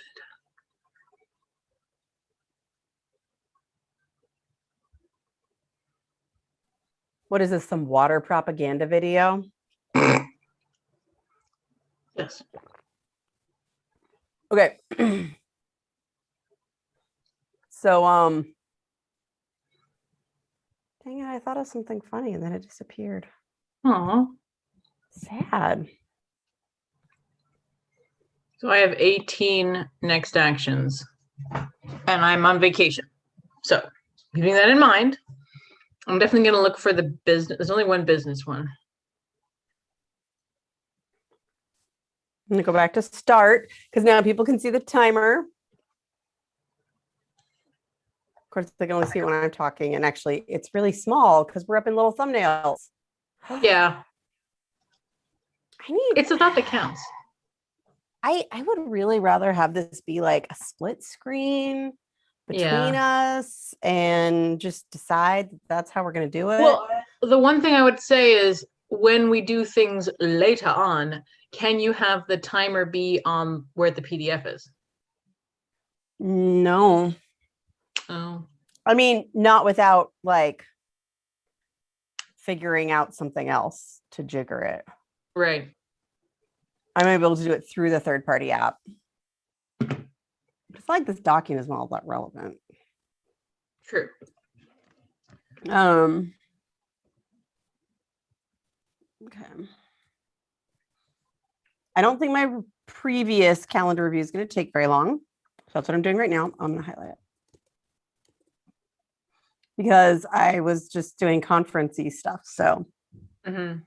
What is this? Some water propaganda video? Yes. Okay. So, dang it, I thought of something funny and then it disappeared. Aw. Sad. So I have 18 next actions and I'm on vacation. So keeping that in mind, I'm definitely going to look for the business. There's only one business one. I'm gonna go back to start because now people can see the timer. Of course, they can only see it when I'm talking, and actually, it's really small because we're up in little thumbnails. Yeah. I need. It's the thought that counts. I would really rather have this be like a split screen between us and just decide that's how we're gonna do it. Well, the one thing I would say is when we do things later on, can you have the timer be on where the PDF is? No. Oh. I mean, not without like figuring out something else to jigger it. Right. I might be able to do it through the third-party app. It's like this document is not all that relevant. True. Okay. I don't think my previous calendar review is going to take very long. So that's what I'm doing right now. I'm going to highlight it. Because I was just doing conference-y stuff. So. Mm-hmm.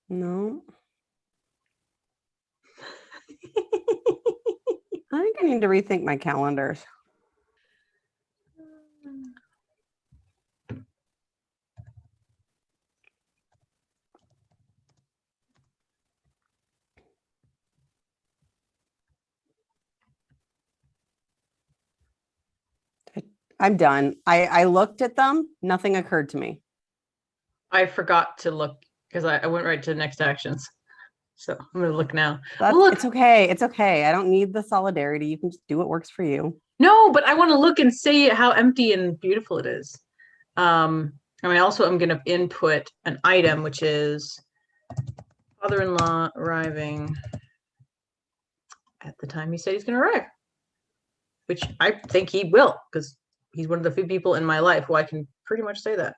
No. I think I need to rethink my calendars. I'm done. I looked at them. Nothing occurred to me. I forgot to look because I went right to next actions. So I'm going to look now. Look. It's okay. It's okay. I don't need the solidarity. You can just do what works for you. No, but I want to look and see how empty and beautiful it is. I mean, also I'm going to input an item, which is father-in-law arriving at the time he said he's going to arrive, which I think he will because he's one of the few people in my life who I can pretty much say that.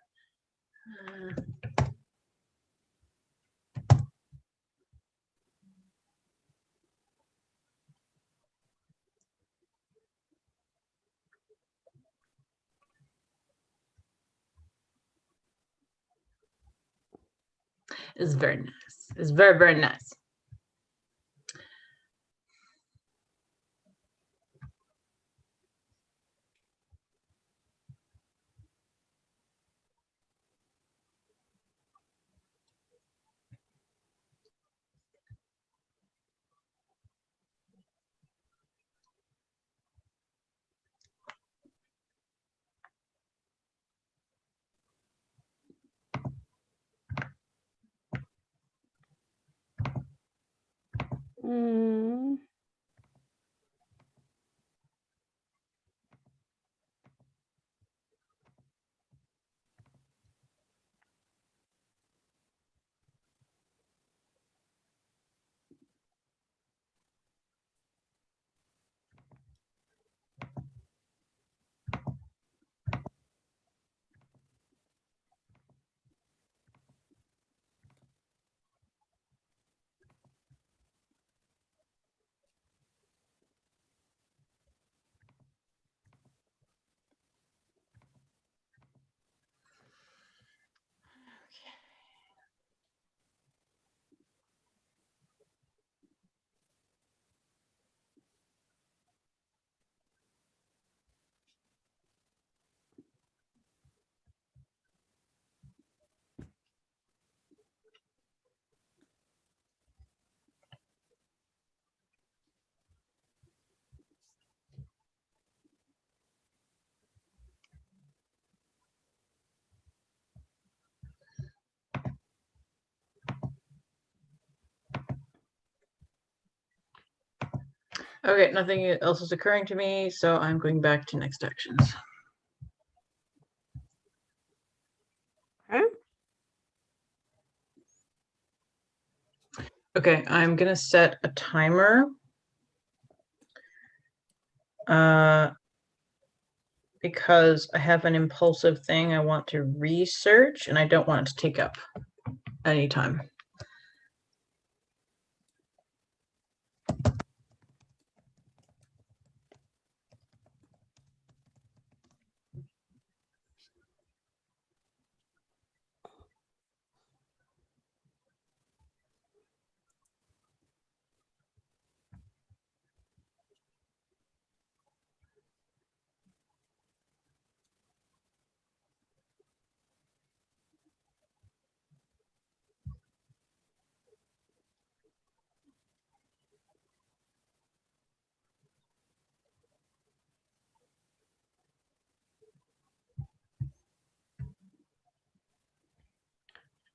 It's very nice. It's very, very nice. Okay, nothing else is occurring to me, so I'm going back to next actions. Okay, I'm gonna set a timer. Because I have an impulsive thing I want to research and I don't want it to take up any time.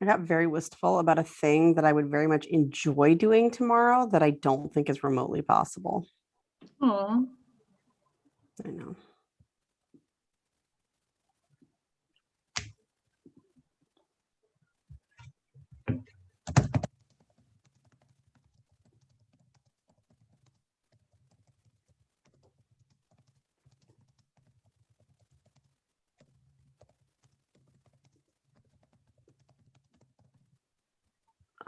I got very wistful about a thing that I would very much enjoy doing tomorrow that I don't think is remotely possible. Aww. I know.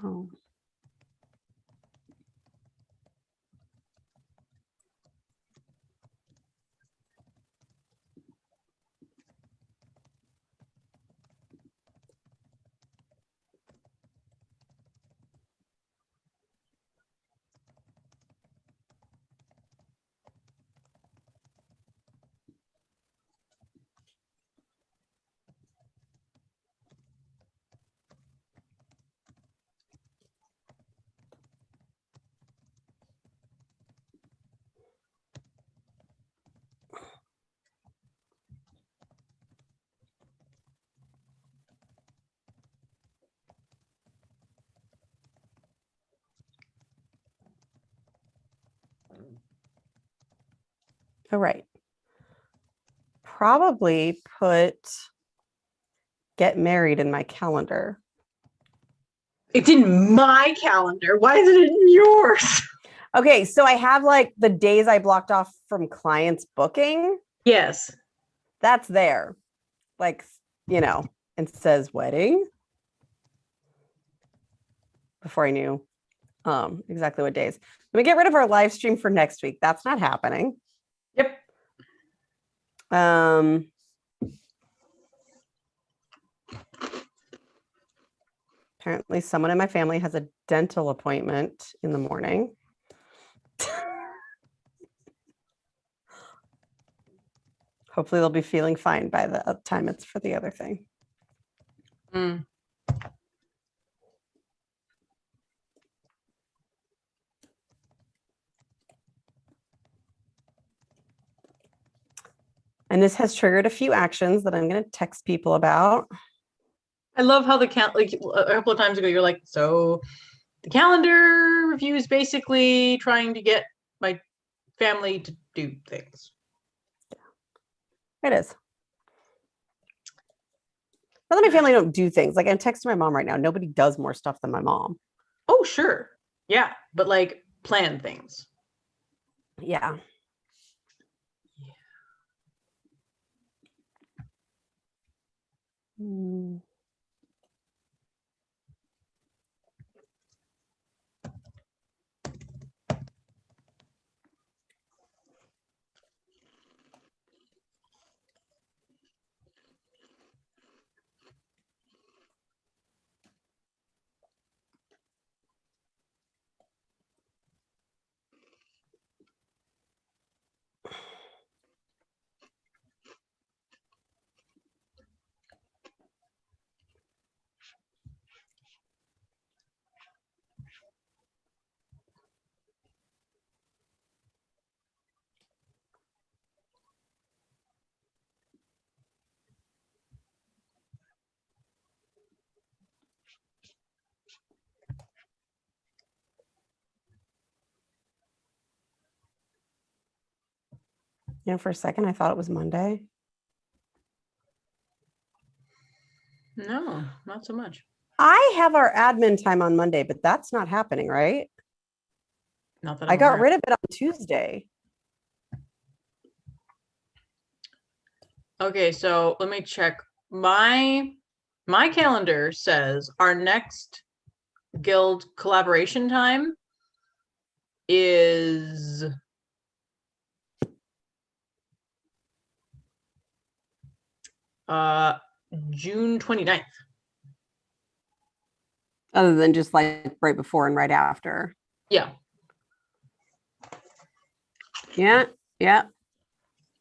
Oh. All right. Probably put get married in my calendar. It's in my calendar. Why is it in yours? Okay, so I have like the days I blocked off from clients booking. Yes. That's there. Like, you know, and says wedding before I knew exactly what days. Let me get rid of our live stream for next week. That's not happening. Yep. Apparently someone in my family has a dental appointment in the morning. Hopefully they'll be feeling fine by the time it's for the other thing. Mm. And this has triggered a few actions that I'm going to text people about. I love how the count, like a couple of times ago, you're like, so the calendar review is basically trying to get my family to do things. It is. Not that my family don't do things. Like I'm texting my mom right now. Nobody does more stuff than my mom. Oh, sure. Yeah. But like plan things. Yeah. Hmm. You know, for a second, I thought it was Monday. No, not so much. I have our admin time on Monday, but that's not happening, right? Not that I got rid of it on Tuesday. Okay, so let me check. My calendar says our next guild collaboration time is June 29th. Other than just like right before and right after. Yeah. Yeah. Yeah.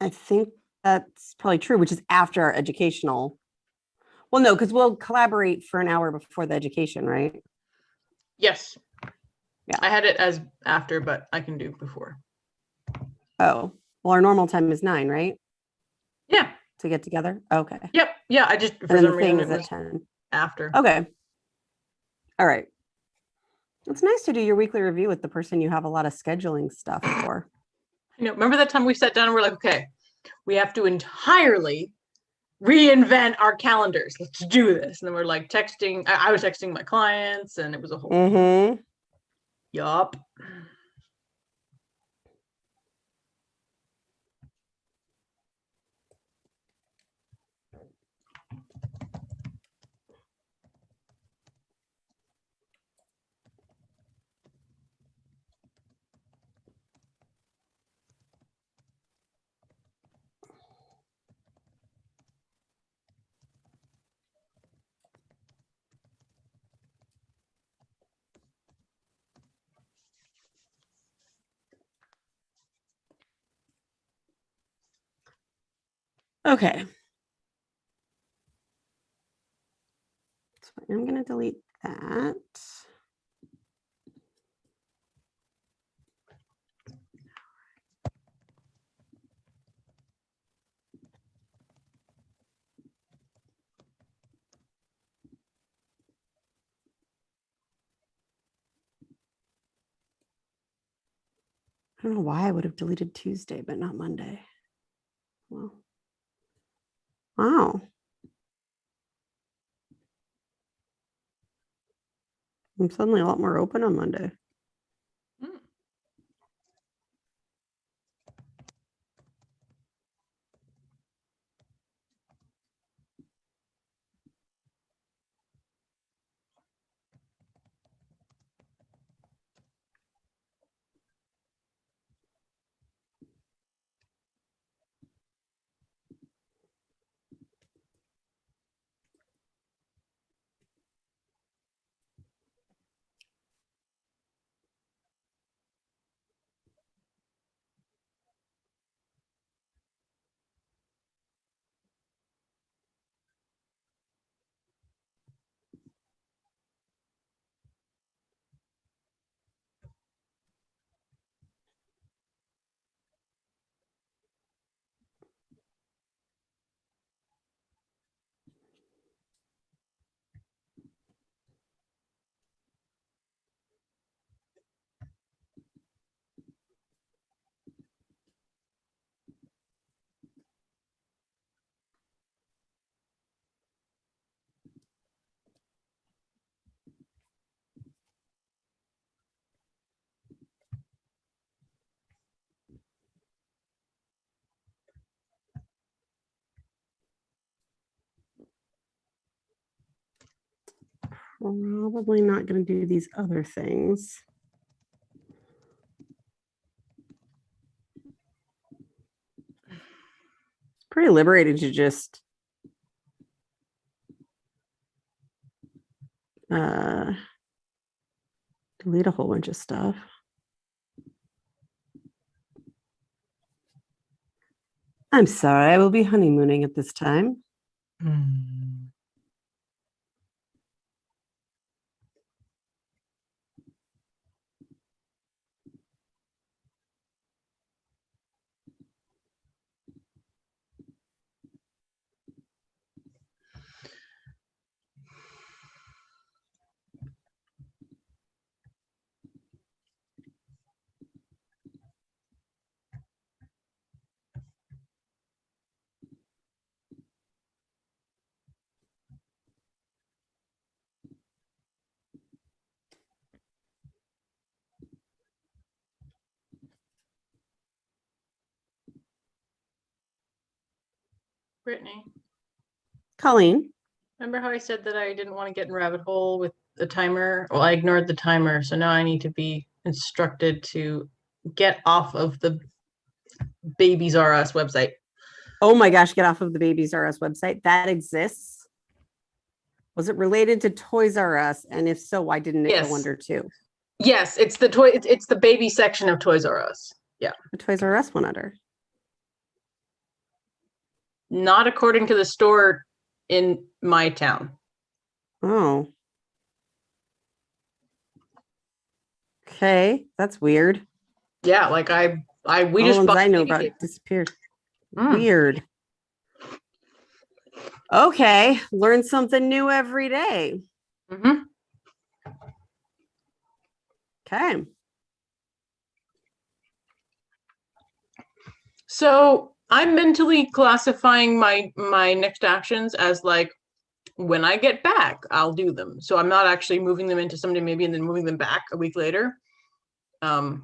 I think that's probably true, which is after our educational. Well, no, because we'll collaborate for an hour before the education, right? Yes. Yeah. I had it as after, but I can do before. Oh, well, our normal time is 9, right? Yeah. To get together. Okay. Yep. Yeah. I just, for some reason, it was at 10. After. Okay. All right. It's nice to do your weekly review with the person you have a lot of scheduling stuff for. You know, remember that time we sat down and we're like, okay, we have to entirely reinvent our calendars. Let's do this. And then we're like texting. I was texting my clients and it was a whole. Mm-hmm. Yup. Okay. So I'm going to delete that. I don't know why I would have deleted Tuesday, but not Monday. Well, wow. I'm suddenly a lot more open on Monday. probably not going to do these other things. It's pretty liberating to just delete a whole bunch of stuff. I'm sorry, I will be honeymooning at this time. Brittany, Colleen. remember how I said that I didn't want to get in a rabbit hole with the timer? Well, I ignored the timer, so now I need to be instructed to get off of the Babies R Us website. Oh my gosh, get off of the Babies R Us website. That exists. Was it related to Toys R Us? And if so, why didn't it go under 2? Yes, it's the toy. It's the baby section of Toys R Us. Yeah. The Toys R Us went under. Not according to the store in my town. Oh. Okay, that's weird. Yeah, like we All just the ones bought I know about baby. disappeared. Weird. Okay, learn something new every day. Okay. So I'm mentally classifying my next actions as like, when I get back, I'll do them. So I'm not actually moving them into someday maybe and then moving them back a week later. But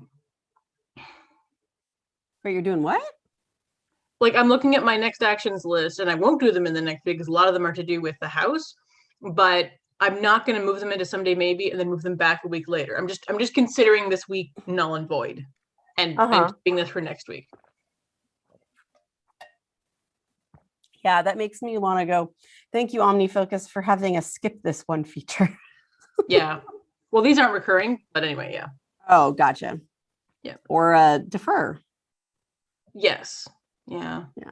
you're doing what? Like I'm looking at my next actions list and I won't do them in the next week because a lot of them are to do with the house, but I'm not going to move them into someday maybe and then move them back a week later. I'm just considering this week null and void and doing this for next week. Yeah, that makes me want to go. Thank you, OmniFocus, for having us skip this one feature. Yeah. Well, these aren't recurring, but anyway, yeah. Oh, gotcha. Yeah. Or defer. Yes. Yeah. Yeah.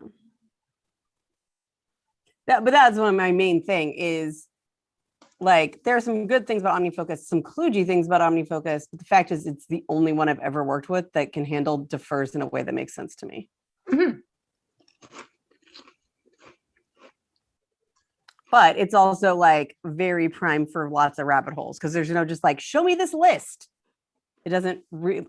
But that's one of my main thing is like there are some good things about OmniFocus, some kludgy things about OmniFocus, but the fact is it's the only one I've ever worked with that can handle defers in a way that makes sense to me. But it's also like very prime for lots of rabbit holes because there's no just like, show me this list. It doesn't really,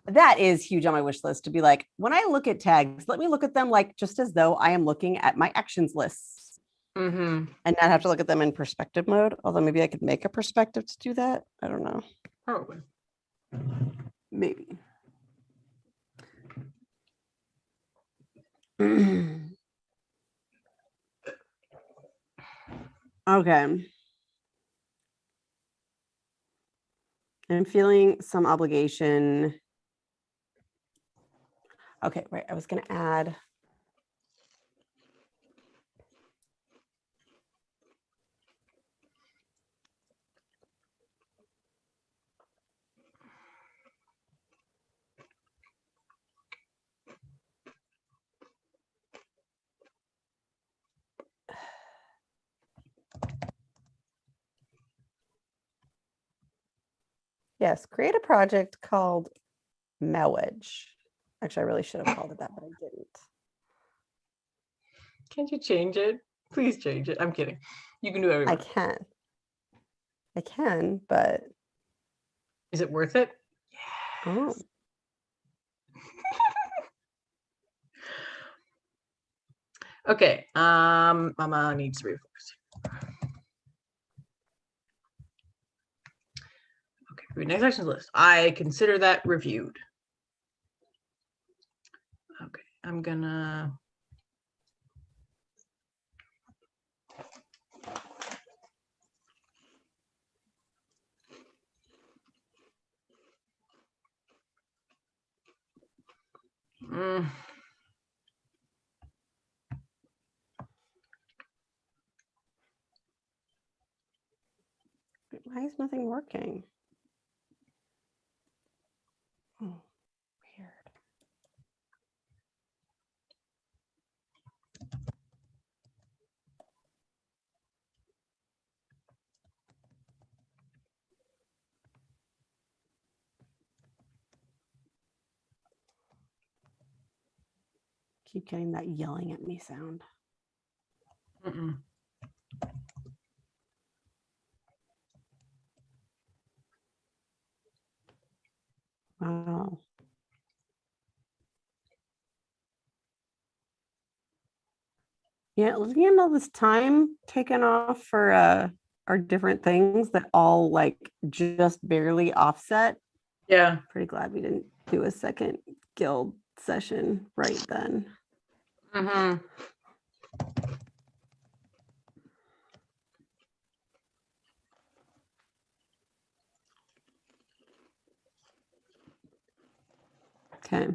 that is huge on my wish list to be like, when I look at tags, let me look at them like just as though I am looking at my actions lists and not have to look at them in perspective mode. Although maybe I could make a perspective to do that. I don't know. Probably. Maybe. Okay. I'm feeling some obligation. Okay, right. I was going to add. Yes, create a project called Mowage. Actually, I really should have called it that, but I didn't. Can't you change it? Please change it. I'm kidding. You can do everything. I can, but is it worth it? Oh. Okay. Mama needs to refocus. Okay, next actions list. I consider that reviewed. Okay, I'm gonna Why is nothing working? Oh, weird. Keep getting that yelling at me sound. Wow. Yeah, looking at all this time taken off for our different things that all like just barely offset. Yeah. Pretty glad we didn't do a second guild session right then. Okay.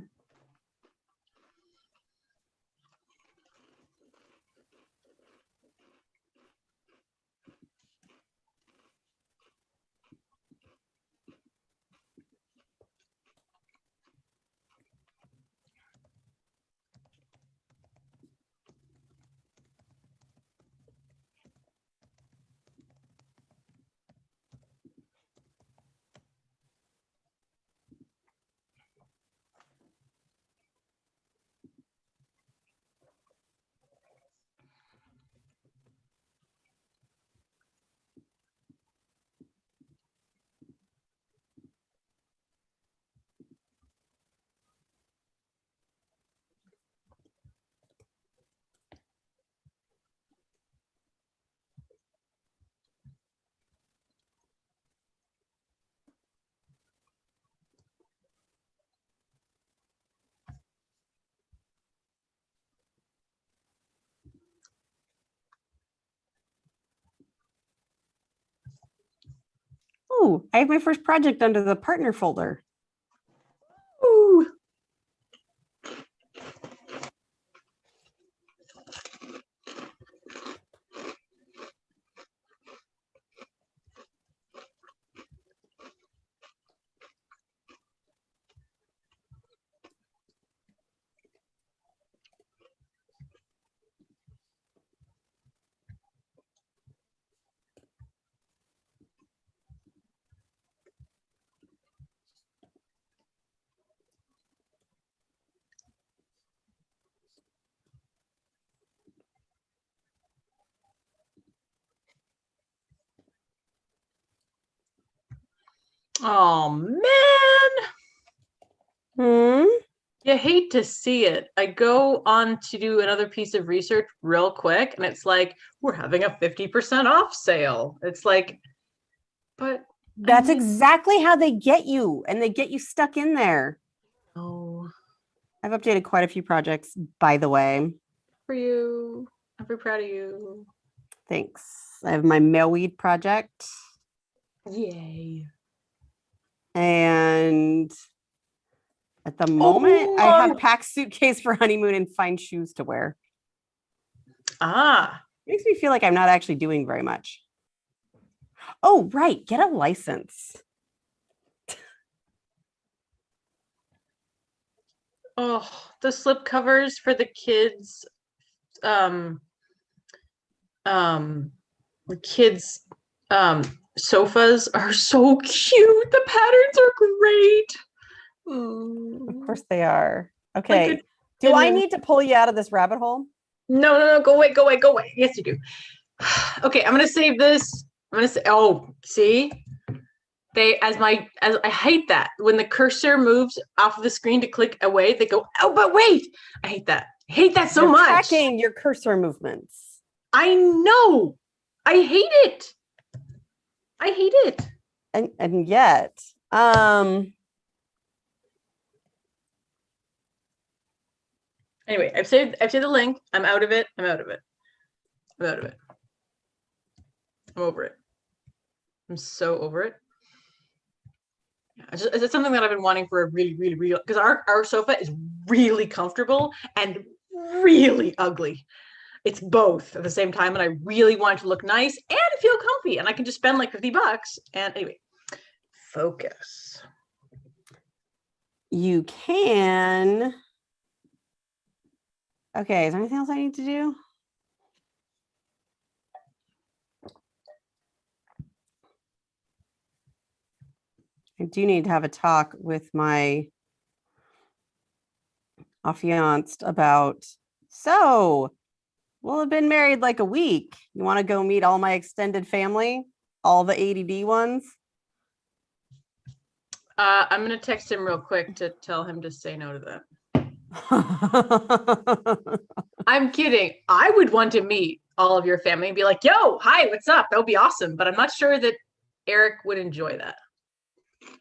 Oh, I have my first project under the partner folder. Ooh. Oh man. You hate to see it. I go on to do another piece of research real quick, and it's like, we're having a 50% off sale. It's like, but that's exactly how they get you, and they get you stuck in there. Oh, I've updated quite a few projects, by the way. For you. I'm very proud of you. Thanks. I have my mailweed project. Yay. And at the moment, I have packed suitcase for honeymoon and find shoes to wear. Makes me feel like I'm not actually doing very much. Oh, right. Get a license. Oh, the slip covers for the kids. The kids' sofas are so cute. The patterns are great. Of course they are. Okay. Do I need to pull you out of this rabbit hole? No. Go away. Yes, you do. Okay, I'm gonna save this. I'm gonna say, oh, see? I hate that. When the cursor moves off of the screen to click away, they go, oh, but wait. I hate that. I hate that so much. Tracking your cursor movements. I know. I hate it. And yet, anyway, I've saved the link. I'm out of it. I'm over it. I'm so over it. It's something that I've been wanting for a really, because our sofa is really comfortable and really ugly. It's both at the same time, and I really want it to look nice and feel comfy, and I can just spend like $50. And anyway, focus. You can. Okay, is there anything else I need to do? I do need to have a talk with my affianced about, so we'll have been married like a week. You want to go meet all my extended family, all the ADD ones? I'm going to text him real quick to tell him to say no to that. I'm kidding. I would want to meet all of your family and be like, yo, hi, what's up? That would be awesome. But I'm not sure that Eric would enjoy that.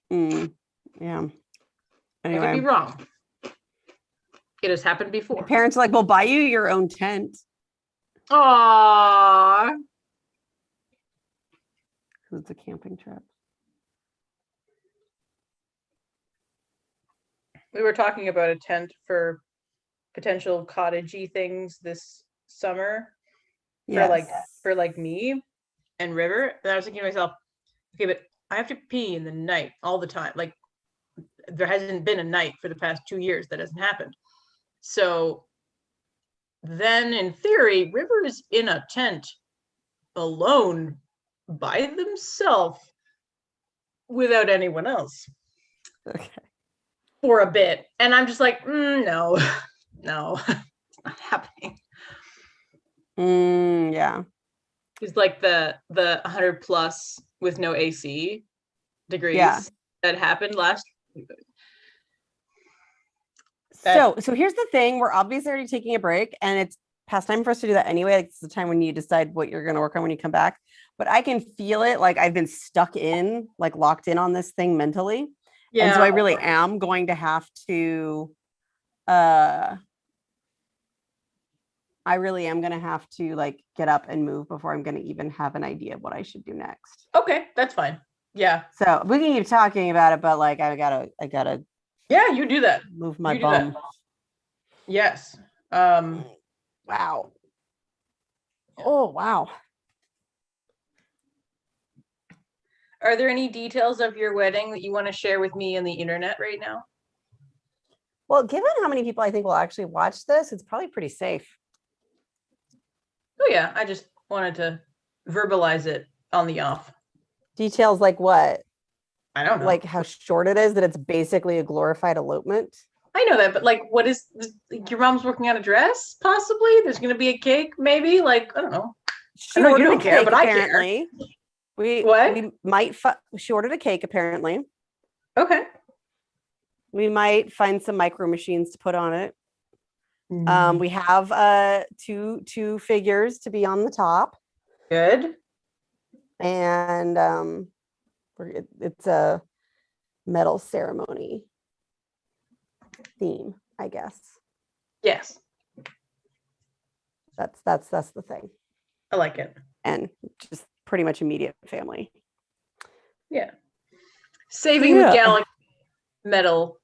Yeah. Anyway. I could be wrong. It has happened before. My parents are like, we'll buy you your own tent. Aww. It's a camping trip. We were talking about a tent for potential cottagey things this summer for like me and River. And I was thinking to myself, okay, but I have to pee in the night all the time. Like there hasn't been a night for the past 2 years that hasn't happened. So then in theory, River is in a tent alone by themselves without anyone else. Okay. For a bit. And I'm just like, no, it's not happening. Yeah. It's like the 100 plus with no AC degrees that happened last. So here's the thing. We're obviously already taking a break, and it's past time for us to do that anyway. Like, it's the time when you decide what you're going to work on when you come back. But I can feel it. Like I've been stuck in, like locked in on this thing mentally. Yeah. And so I really am going to have to, like get up and move before I'm going to even have an idea of what I should do next. Okay. That's fine. Yeah. So we can keep talking about it, but like, I gotta. Yeah, you do that. Move my bum. That. Yes. Wow. Oh, wow. Are there any details of your wedding that you want to share with me and the internet right now? Well, given how many people I think will actually watch this, it's probably pretty safe. Oh yeah, I just wanted to verbalize it on the off. Details like what? I don't know. Like how short it is, that it's basically a glorified elopement. I know that, but like, what is your mom's working on a dress? Possibly. There's going to be a cake, maybe. Like, I don't know. She ordered a cake, apparently. We might. She ordered a cake, apparently. Okay. We might find some micro machines to put on it. We have two figures to be on the top. Good. And it's a metal ceremony theme, I guess. Yes. That's the thing. I like it. And just pretty much immediate family. Yeah. Saving the Galaxy medal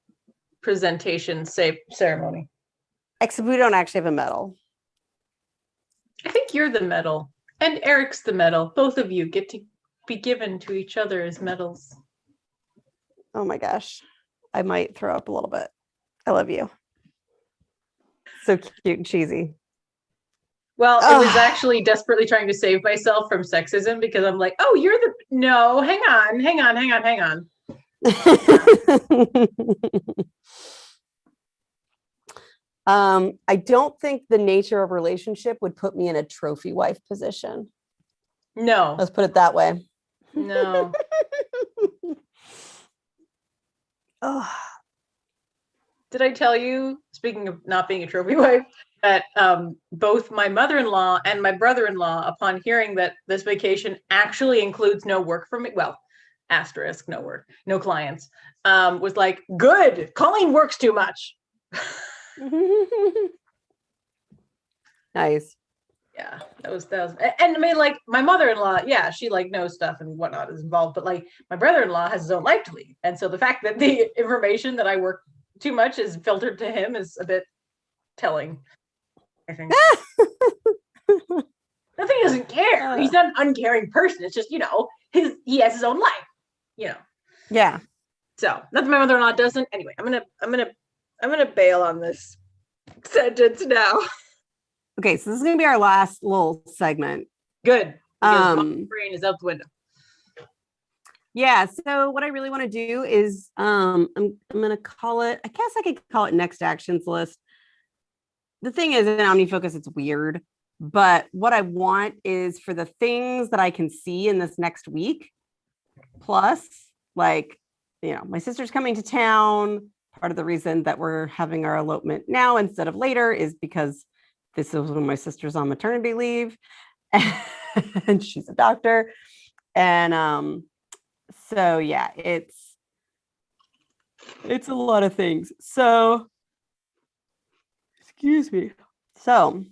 presentation ceremony. Except we don't actually have a medal. I think you're the medal. And Eric's the medal. Both of you get to be given to each other as medals. Oh my gosh. I might throw up a little bit. I love you. So cute and cheesy. Well, it was actually desperately trying to save myself from sexism because I'm like, oh, you're the... No, hang on. I don't think the nature of relationship would put me in a trophy wife position. No. Let's put it that way. No. Oh. Did I tell you, speaking of not being a trophy wife, that both my mother-in-law and my brother-in-law, upon hearing that this vacation actually includes no work for me, well, asterisk, no work, no clients, was like, good, Colleen works too much. Nice. Yeah, that was, and I mean, like, my mother-in-law, yeah, she like knows stuff and whatnot is involved, but like my brother-in-law has his own life to lead. And so the fact that the information that I work too much is filtered to him is a bit telling, I think. Not that he doesn't care. He's not an uncaring person. It's just, you know, he has his own life, you know. Yeah. So not that my mother-in-law doesn't. Anyway, I'm gonna bail on this sentence now. Okay, so this is gonna be our last little segment. Good. Because my brain is out the window. Yeah, so what I really want to do is I'm gonna call it, I guess I could call it next actions list. The thing is, in OmniFocus, it's weird, but what I want is for the things that I can see in this next week, plus, like, you know, my sister's coming to town. Part of the reason that we're having our elopement now instead of later is because this is when my sister's on maternity leave and she's a doctor. And so yeah, it's a lot of things. So excuse me. So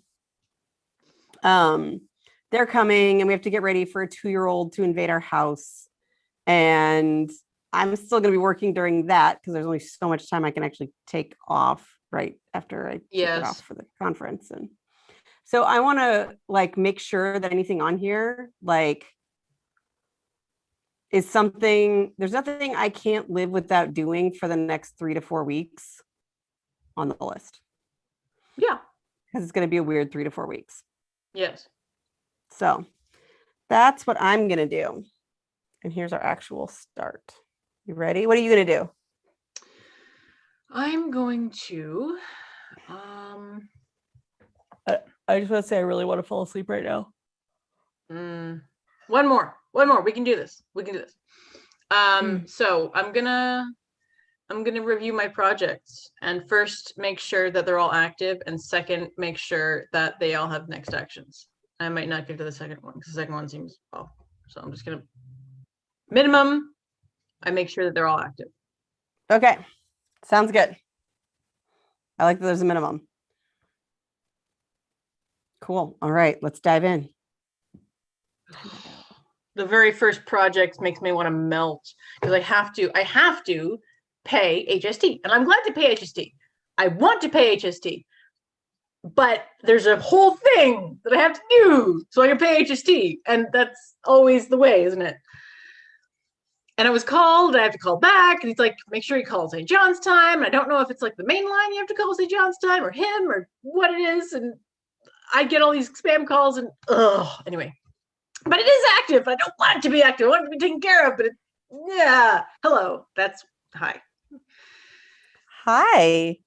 they're coming and we have to get ready for a 2-year-old to invade our house. And I'm still going to be working during that because there's only so much time I can actually take off right after I take it off for the conference. And so I want to like make sure that anything on here like is something, there's nothing I can't live without doing for the next 3 to 4 weeks on the list. Yeah. Because it's going to be a weird 3 to 4 weeks. Yes. So that's what I'm going to do. And here's our actual start. You ready? What are you going to do? I'm going to, I just want to say I really want to fall asleep right now. One more. We can do this. So I'm gonna review my projects and first make sure that they're all active, and second, make sure that they all have next actions. I might not get to the second one because the second one seems off. So I'm just gonna minimum. I make sure that they're all active. Okay. Sounds good. I like that there's a minimum. Cool. All right, let's dive in. The very first project makes me want to melt because I have to pay HST, and I'm glad to pay HST. I want to pay HST, but there's a whole thing that I have to do so I can pay HST, and that's always the way, isn't it? And I was called, I have to call back, and he's like, make sure you call St. John's time. And I don't know if it's like the main line you have to call St. John's time or him or what it is. And I get all these spam calls and anyway. But it is active. I don't want it to be active. I want it to be taken care of, but yeah. Hello. That's hi. Hi.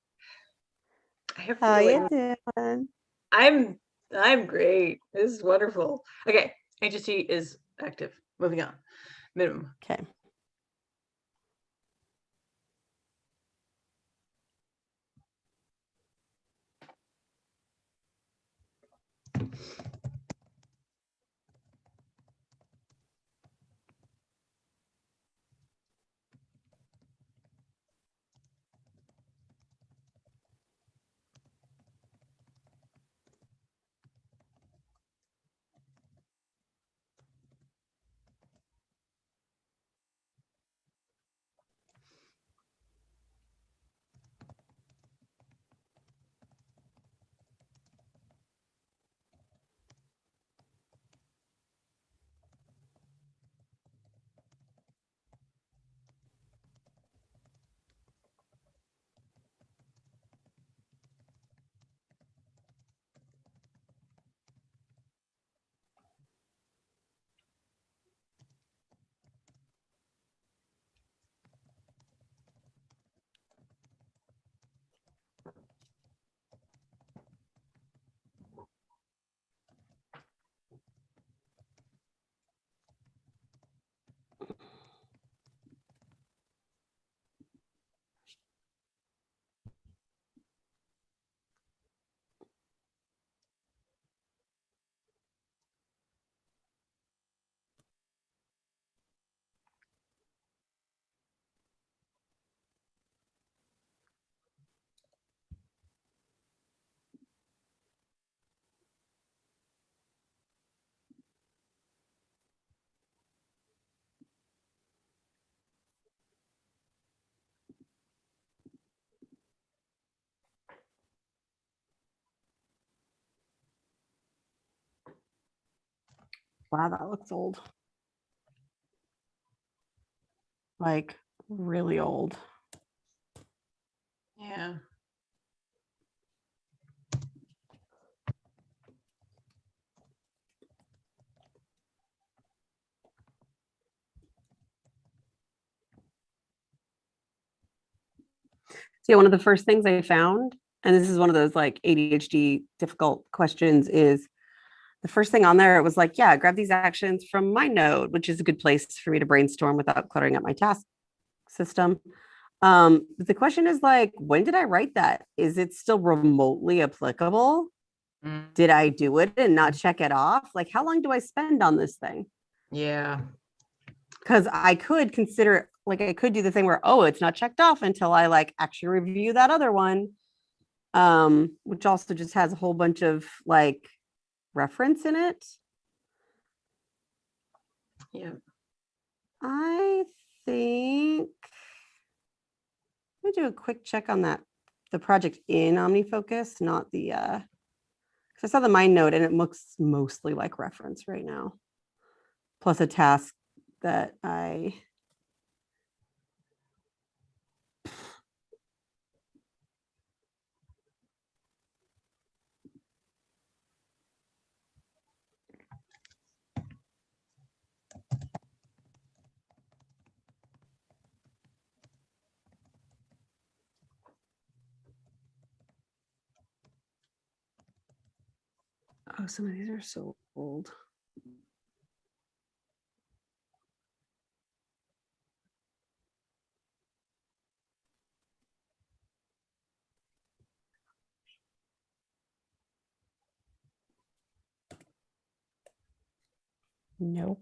How you doing? I'm great. This is wonderful. Okay. HST is active. Moving on. Minimum. Okay. Wow, that looks old. Like really old. Yeah. So one of the first things I found, and this is one of those like ADHD difficult questions, is the first thing on there. It was like, yeah, grab these actions from my node, which is a good place for me to brainstorm without cluttering up my task system. But the question is like, when did I write that? Is it still remotely applicable? Did I do it and not check it off? Like, how long do I spend on this thing? Yeah. Because I could consider, like, I could do the thing where, oh, it's not checked off until I like actually review that other one, which also just has a whole bunch of like reference in it. Yeah. I think let me do a quick check on that, the project in OmniFocus, not the because I saw the mind node and it looks mostly like reference right now. Plus a task that I oh, some of these are so old. Nope.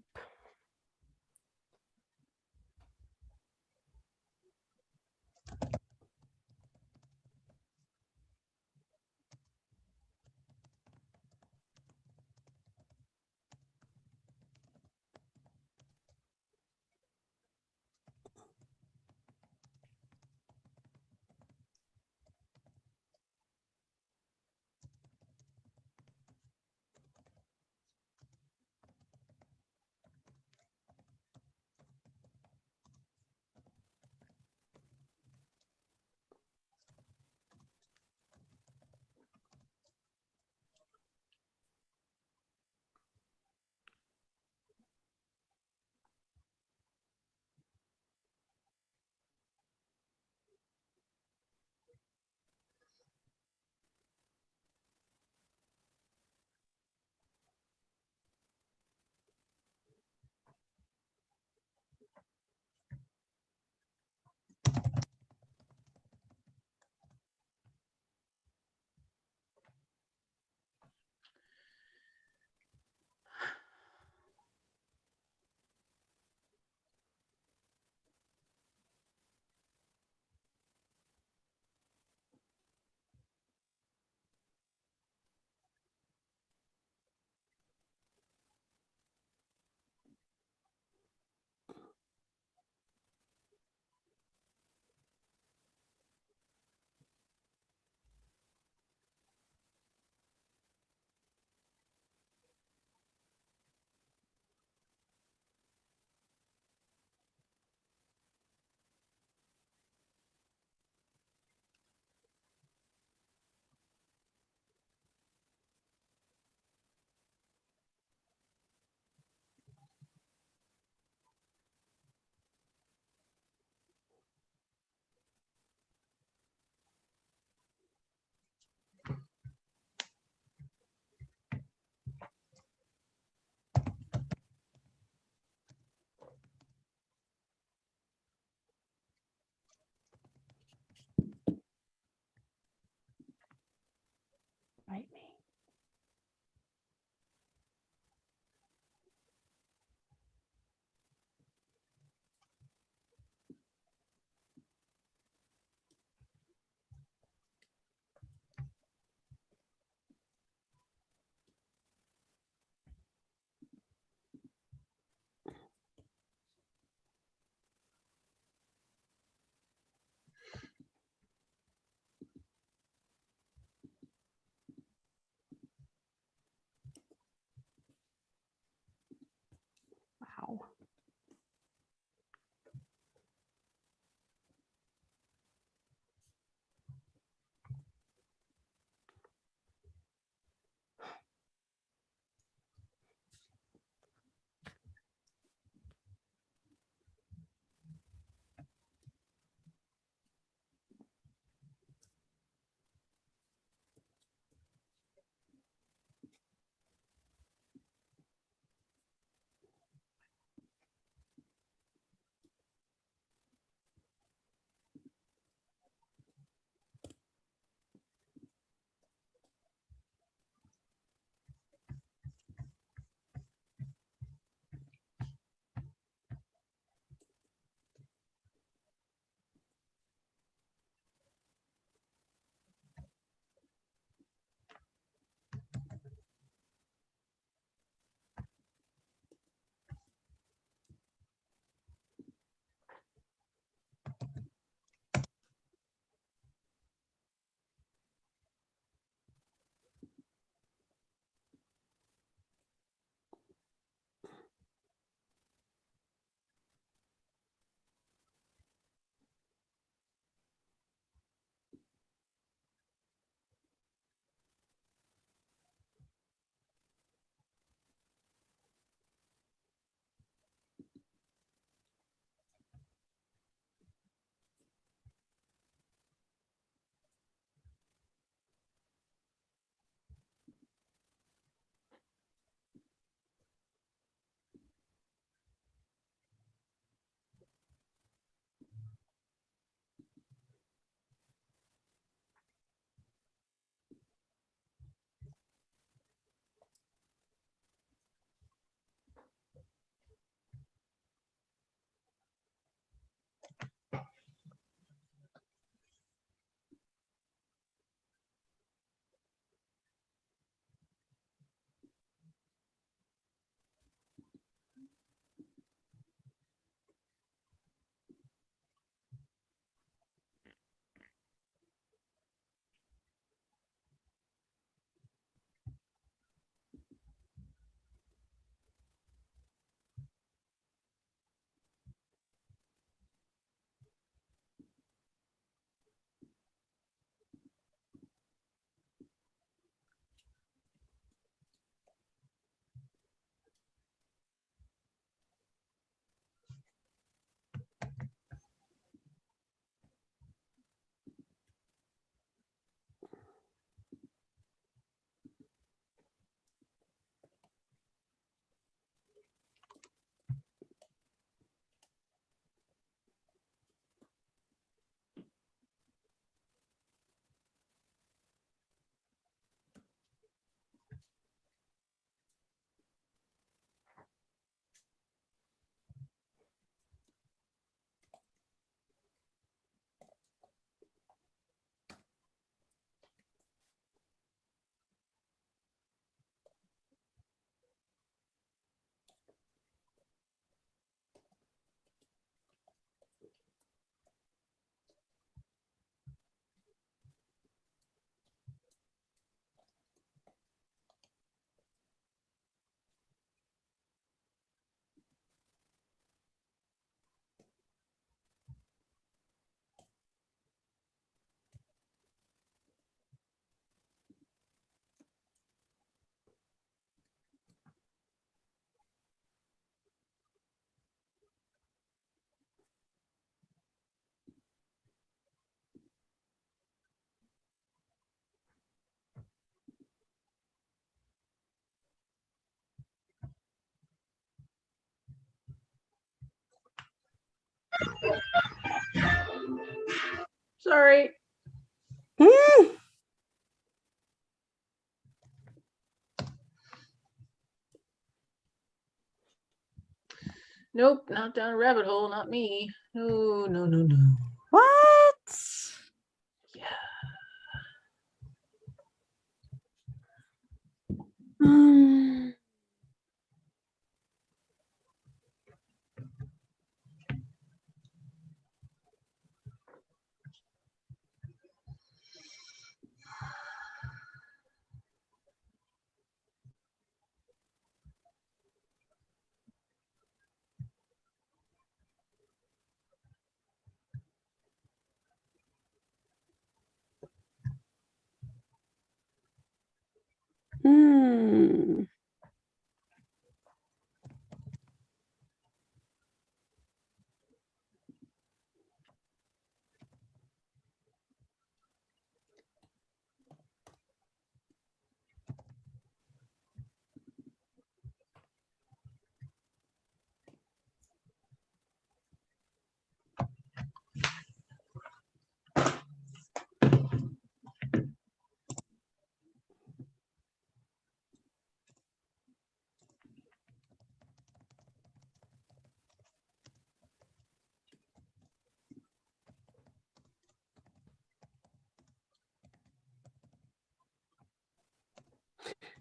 Sorry. Nope, not down a rabbit hole, not me. No, no, no, no. What? Yeah.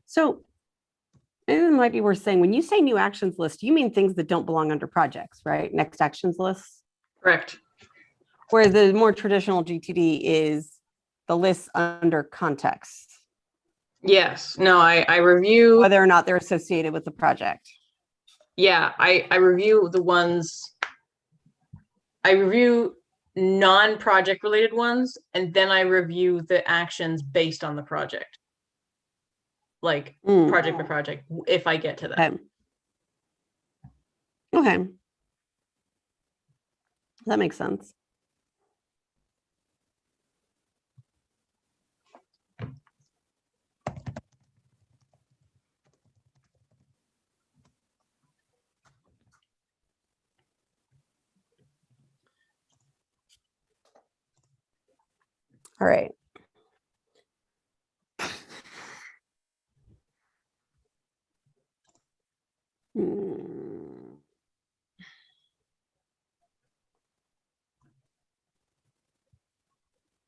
So it might be worth saying, when you say new actions list, you mean things that don't belong under projects, right? Next actions lists. Correct. Where the more traditional GTD is the list under context. Yes. No, I review whether or not they're associated with the project. Yeah, I review the ones. I review non-project related ones, and then I review the actions based on the project. Like project by project, if I get to that. Okay. That makes sense. All right.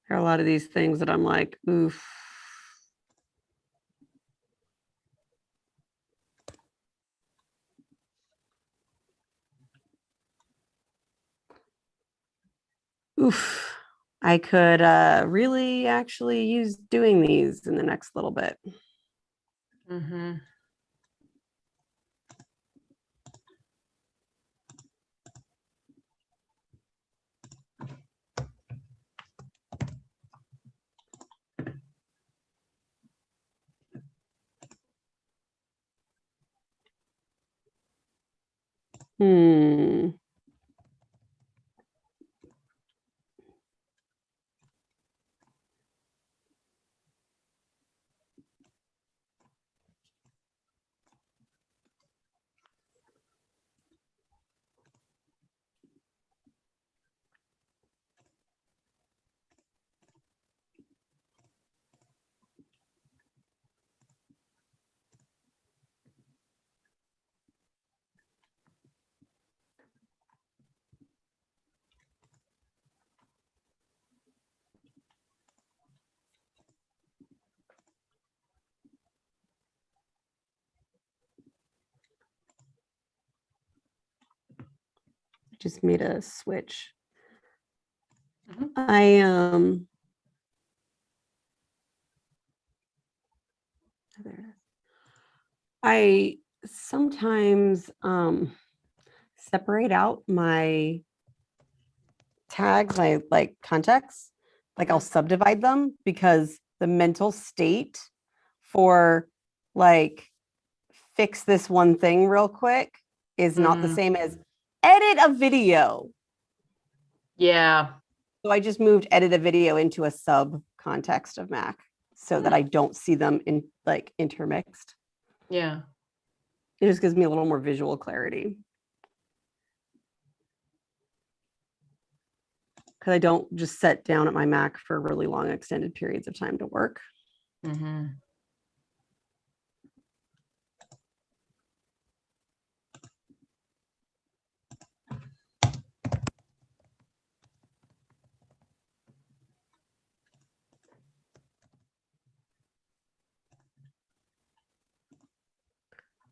There are a lot of these things that I'm like, oof. Oof. I could really actually use doing these in the next little bit. Mm-hmm. Just made a switch. Mm-hmm. I sometimes separate out my tags, my like contexts, like I'll subdivide them because the mental state for like fix this one thing real quick is not the same as edit a video. Yeah. So I just moved edit a video into a sub context of Mac so that I don't see them in like intermixed. Yeah. It just gives me a little more visual clarity. because I don't just sit down at my Mac for really long extended periods of time to work. Mm-hmm.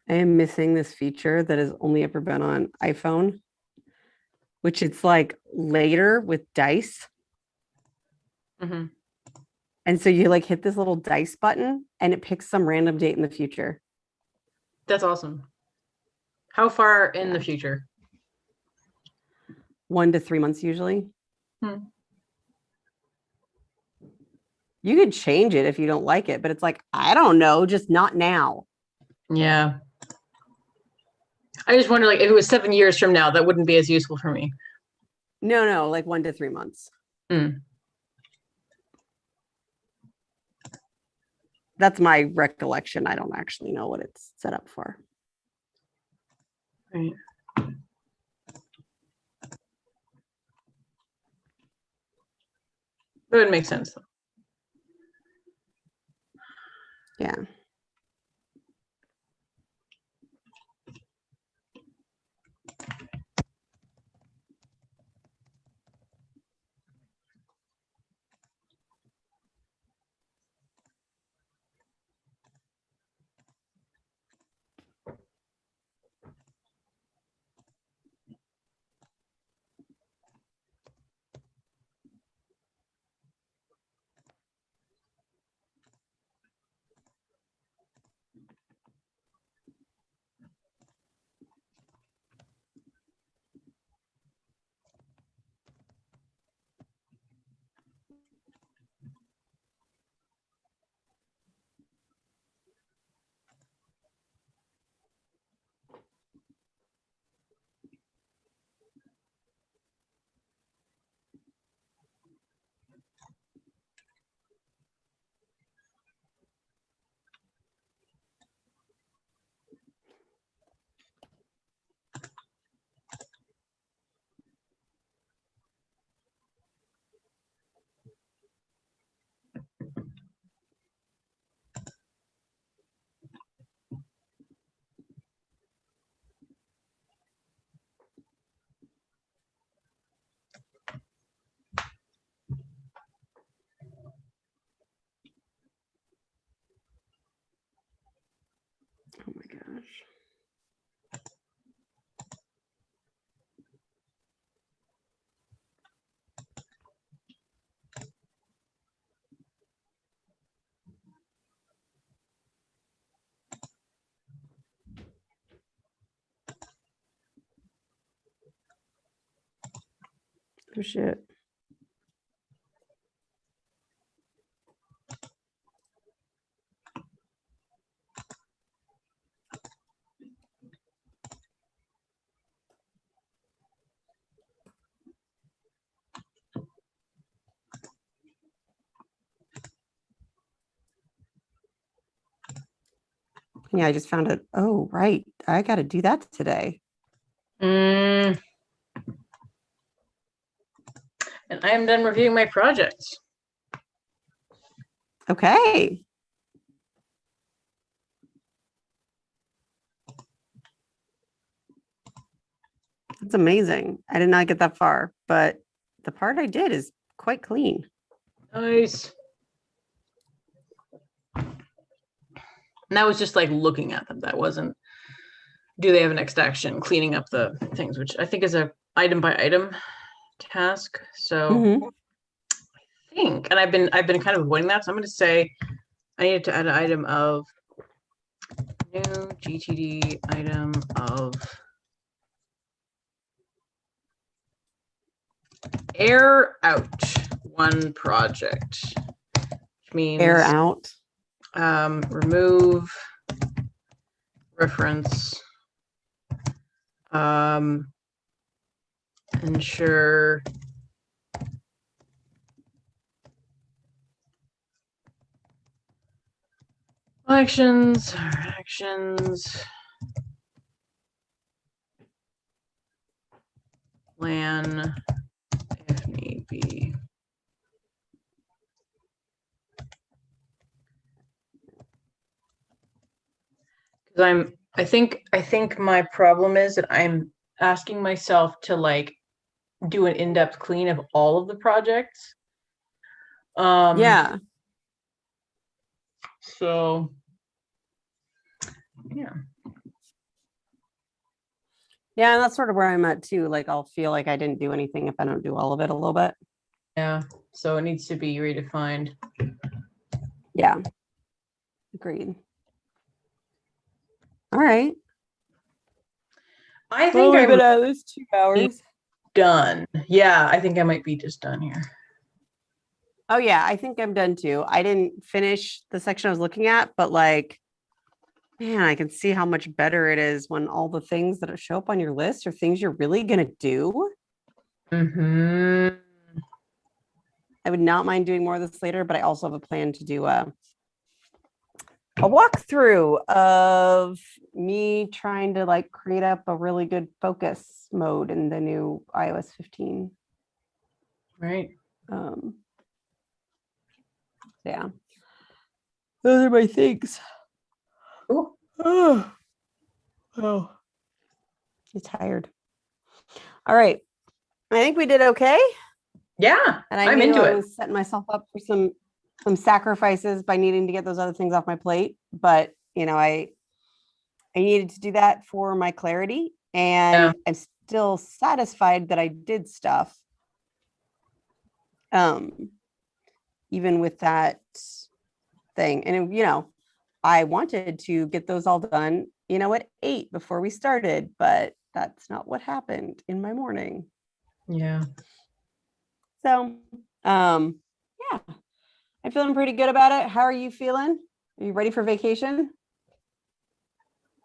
I am missing this feature that has only ever been on iPhone, which it's like later with dice. Mm-hmm. And so you like hit this little dice button and it picks some random date in the future. That's awesome. How far in the future? 1 to 3 months usually. Hmm. You could change it if you don't like it, but it's like, I don't know, just not now. Yeah. I just wonder, like, if it was 7 years from now, that wouldn't be as useful for me. No, like 1 to 3 months. Mm. That's my recollection. I don't actually know what it's set up for. Right. That would make sense, though. Yeah. Oh my gosh. Oh shit. Yeah, I just found it. Oh, right. I got to do that today. And I am done reviewing my projects. Okay. That's amazing. I did not get that far, but the part I did is quite clean. Nice. And that was just like looking at them. That wasn't, do they have a next action, cleaning up the things, which I think is a item by item task. So I think, and I've been kind of avoiding that. So I'm going to say I needed to add an item of new GTD item of air out one project, which means Air out. Remove reference, ensure actions, plan if need be. Because I think my problem is that I'm asking myself to like do an in-depth clean of all of the projects. Yeah. So yeah. Yeah, and that's sort of where I'm at too. Like I'll feel like I didn't do anything if I don't do all of it a little bit. Yeah. So it needs to be redefined. Yeah. Agreed. All right. I think we've I'm been at this 2 hours. done. Yeah, I think I might be just done here. Oh yeah, I think I'm done too. I didn't finish the section I was looking at, but like, man, I can see how much better it is when all the things that show up on your list are things you're really gonna do. Mm-hmm. I would not mind doing more of this later, but I also have a plan to do a walkthrough of me trying to like create up a really good focus mode in the new iOS 15. Right. Yeah. Those are my things. Ooh. Oh, I'm tired. All right. I think we did okay. Yeah, And I I'm knew into I it. was setting myself up for some sacrifices by needing to get those other things off my plate. But you know, I needed to do that for my clarity. And I'm still satisfied that I did stuff. Even with that thing. And you know, I wanted to get those all done, you know, at 8 before we started, but that's not what happened in my morning. Yeah. So, yeah, I'm feeling pretty good about it. How are you feeling? Are you ready for vacation?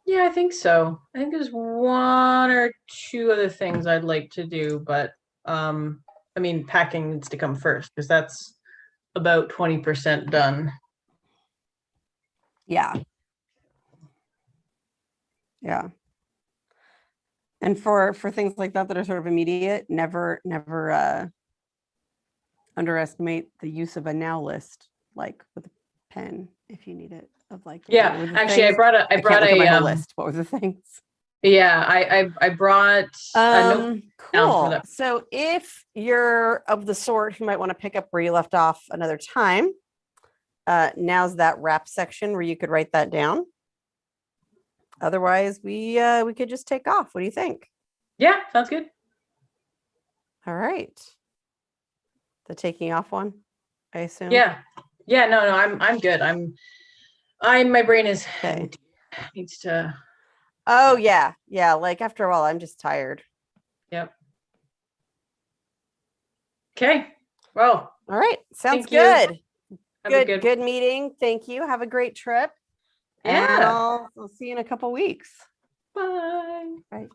Yeah, I think so. I think there's one or two other things I'd like to do, but I mean, packing needs to come first because that's about 20% done. Yeah. Yeah. And for things like that are sort of immediate, never underestimate the use of a now list, like with a pen if you need it. Of like, Yeah, what were the actually, things? I can't look at my whole list. What were the things? Yeah, I brought a note down for Cool. that. So if you're of the sort who might want to pick up where you left off another time, now's that wrap section where you could write that down. Otherwise, we could just take off. What do you think? Yeah, sounds good. All right. The taking off one, I assume. Yeah. Yeah, no, I'm good. My brain is Okay. Needs to. Oh yeah. Yeah. Like after a while, I'm just tired. Yep. Okay. Well. All right. Sounds good. Good meeting. Thank you. Have a great trip. Yeah. And I'll see you in a couple weeks. Bye. Bye.